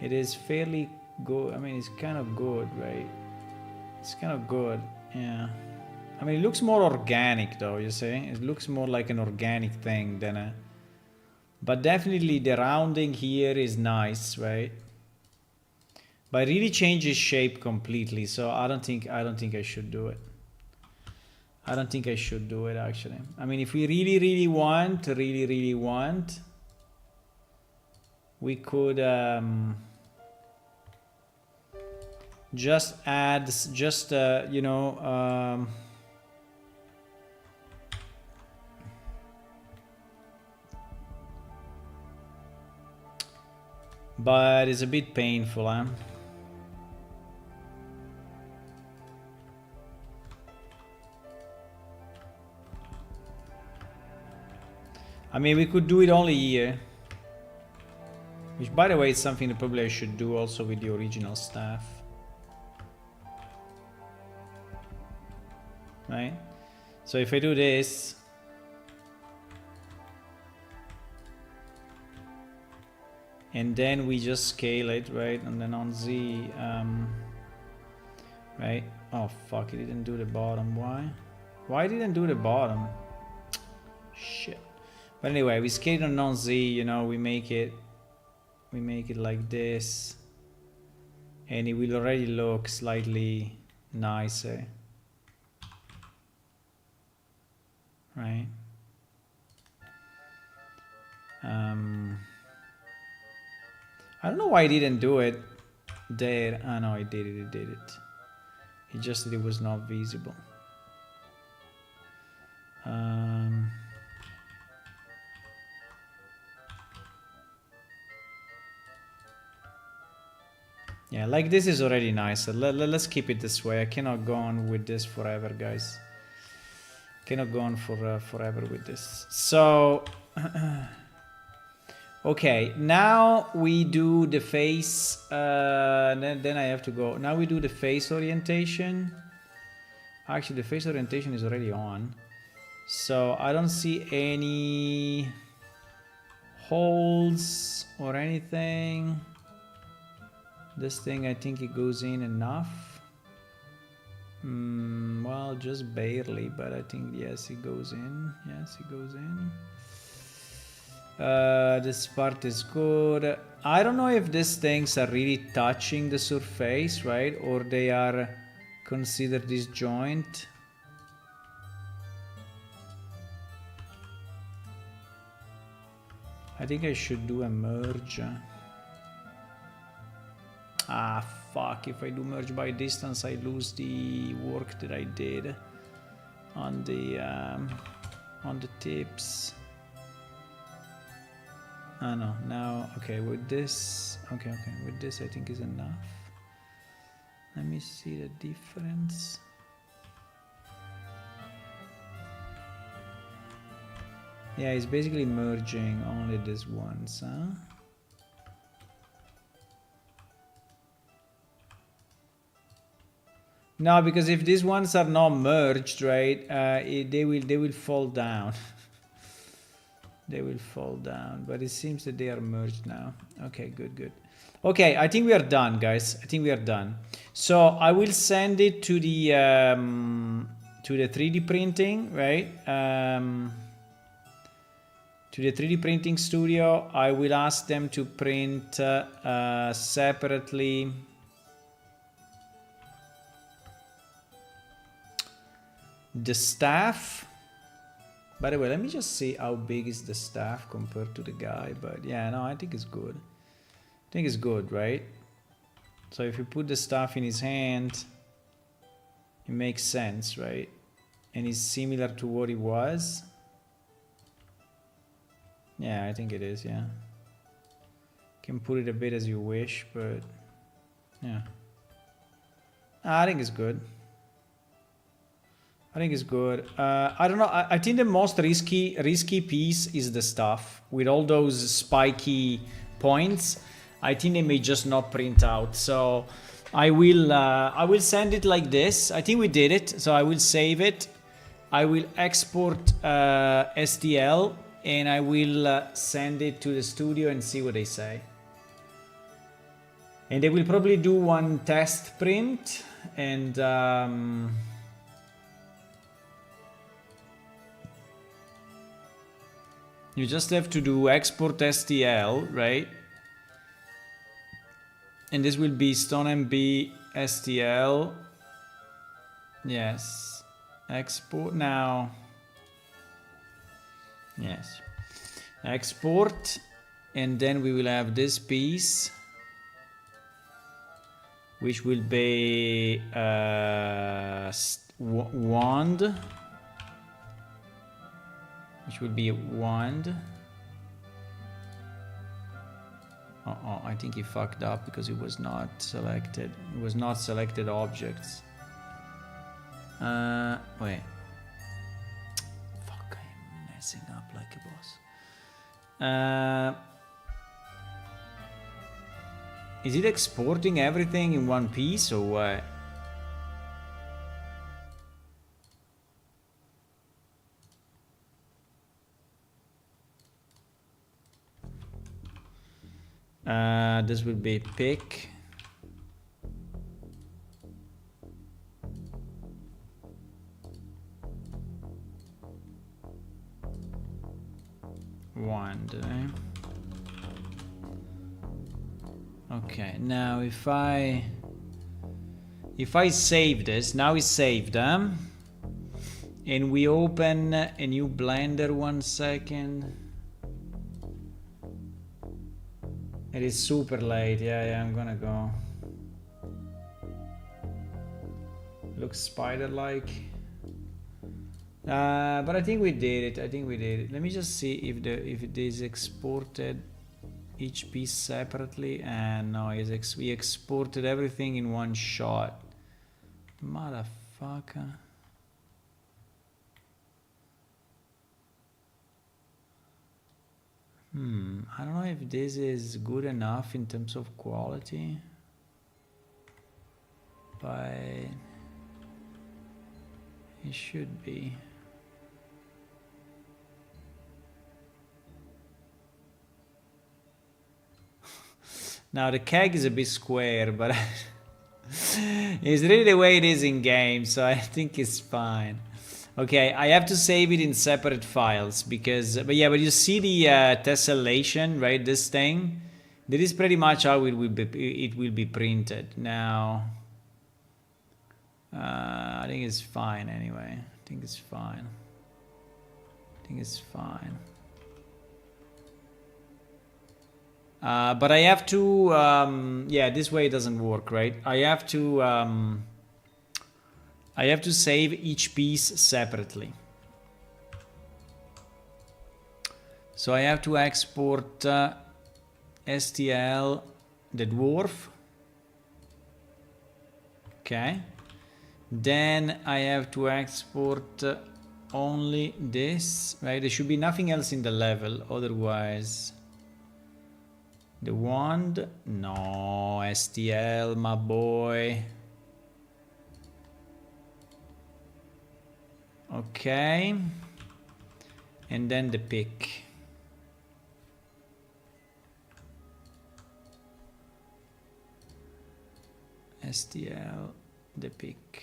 it is fairly good. I mean, it's kind of good, right? It's kind of good, yeah. I mean, it looks more organic, though. You see, it looks more like an organic thing than a. But definitely, the rounding here is nice, right? But it really changes shape completely. So I don't think I should do it. I don't think I should do it actually. I mean, if we really want, we could just add, you know, but it's a bit painful, huh? I mean, we could do it only here. Which, by the way, is something that probably I should do also with the original staff. Right? So if I do this... and then we just scale it, right? And then on Z... right? Oh, fuck, it didn't do the bottom. Why? Why didn't do the bottom? Shit. But anyway, we scale it on Z, you know, we make it like this, and it will already look slightly nicer, right? I don't know why I didn't do it there. Oh no, I did it, it just that it was not visible. Yeah, like this is already nice. Let's keep it this way. I cannot go on with this forever, guys. Cannot go on for forever with this. So, okay, now we do the face. Then I have to go. Now we do the face orientation. Actually, the face orientation is already on. So I don't see any holes or anything. This thing, I think it goes in enough. Well, just barely, but I think, yes, it goes in. Yes, it goes in. This part is good. I don't know if these things are really touching the surface, right? Or they are considered disjoint. I think I should do a merge. Ah, fuck, if I do merge by distance, I lose the work that I did on the tips. Oh no, now, okay, with this, okay, with this I think is enough. Let me see the difference. Yeah, it's basically merging only this once, huh? No, because if these ones are not merged, right, they will fall down. They will fall down, but it seems that they are merged now. Okay, good. Okay, I think we are done, guys. I think we are done. So I will send it to the 3D printing, right? To the 3D printing studio. I will ask them to print separately the staff. By the way, let me just see how big is the staff compared to the guy. But yeah, no, I think it's good. I think it's good, right? So if you put the staff in his hand, it makes sense, right? And it's similar to what it was. Yeah, I think it is, yeah. Can put it a bit as you wish, but yeah. I think it's good. I think it's good. I don't know. I think the most risky piece is the stuff with all those spiky points. I think they may just not print out. So I will send it like this. I think we did it. So I will save it. I will export STL and I will send it to the studio and see what they say. And they will probably do one test print and you just have to do export STL, right? And this will be StoneMB STL. Yes. Export now. Yes. Export. And then we will have this piece, which will be wand. Which will be a wand. I think he fucked up because it was not selected. It was not selected objects. Wait. Fuck, I'm messing up like a boss. Is it exporting everything in one piece or what? This will be pick. Wand. Okay, now if I save this, now it's saved, and we open a new Blender 1 second. It is super late. Yeah, I'm gonna go. Looks spider-like. But I think we did it. Let me just see if it is exported each piece separately. And no, we exported everything in one shot. Motherfucker. I don't know if this is good enough in terms of quality, but it should be. Now the keg is a bit square, but it's really the way it is in game, so I think it's fine. Okay, I have to save it in separate files because, but you see the tessellation, right? This thing, that is pretty much how it will be printed. Now, I think it's fine anyway. I think it's fine. But I have to, yeah, this way it doesn't work, right? I have to save each piece separately. So I have to export STL, the dwarf. Okay. Then I have to export only this, right? There should be nothing else in the level, otherwise. The wand, no, STL, my boy. Okay, and then the pick. STL, the pick.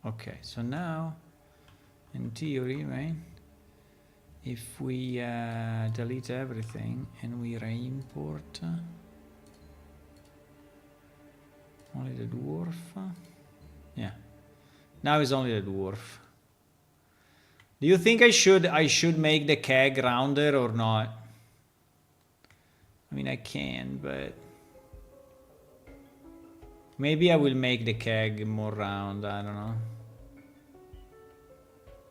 Okay, so now, in theory, right? If we delete everything and we re-import only the dwarf, yeah. Now it's only the dwarf. Do you think I should make the keg rounder or not? I mean, I can, but maybe I will make the keg more round. I don't know.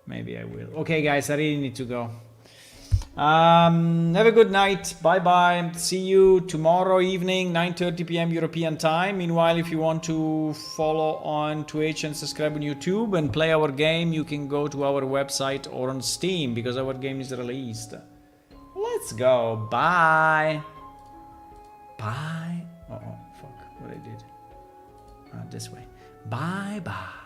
Maybe I will. Okay, guys, I really need to go. Have a good night. Bye bye. See you tomorrow evening, 9:30 p.m. European time. Meanwhile, if you want to follow on Twitch and subscribe on YouTube and play our game, you can go to our website or on Steam because our game is released. Let's go. Bye. Bye. Oh, fuck. What I did. This way. Bye bye.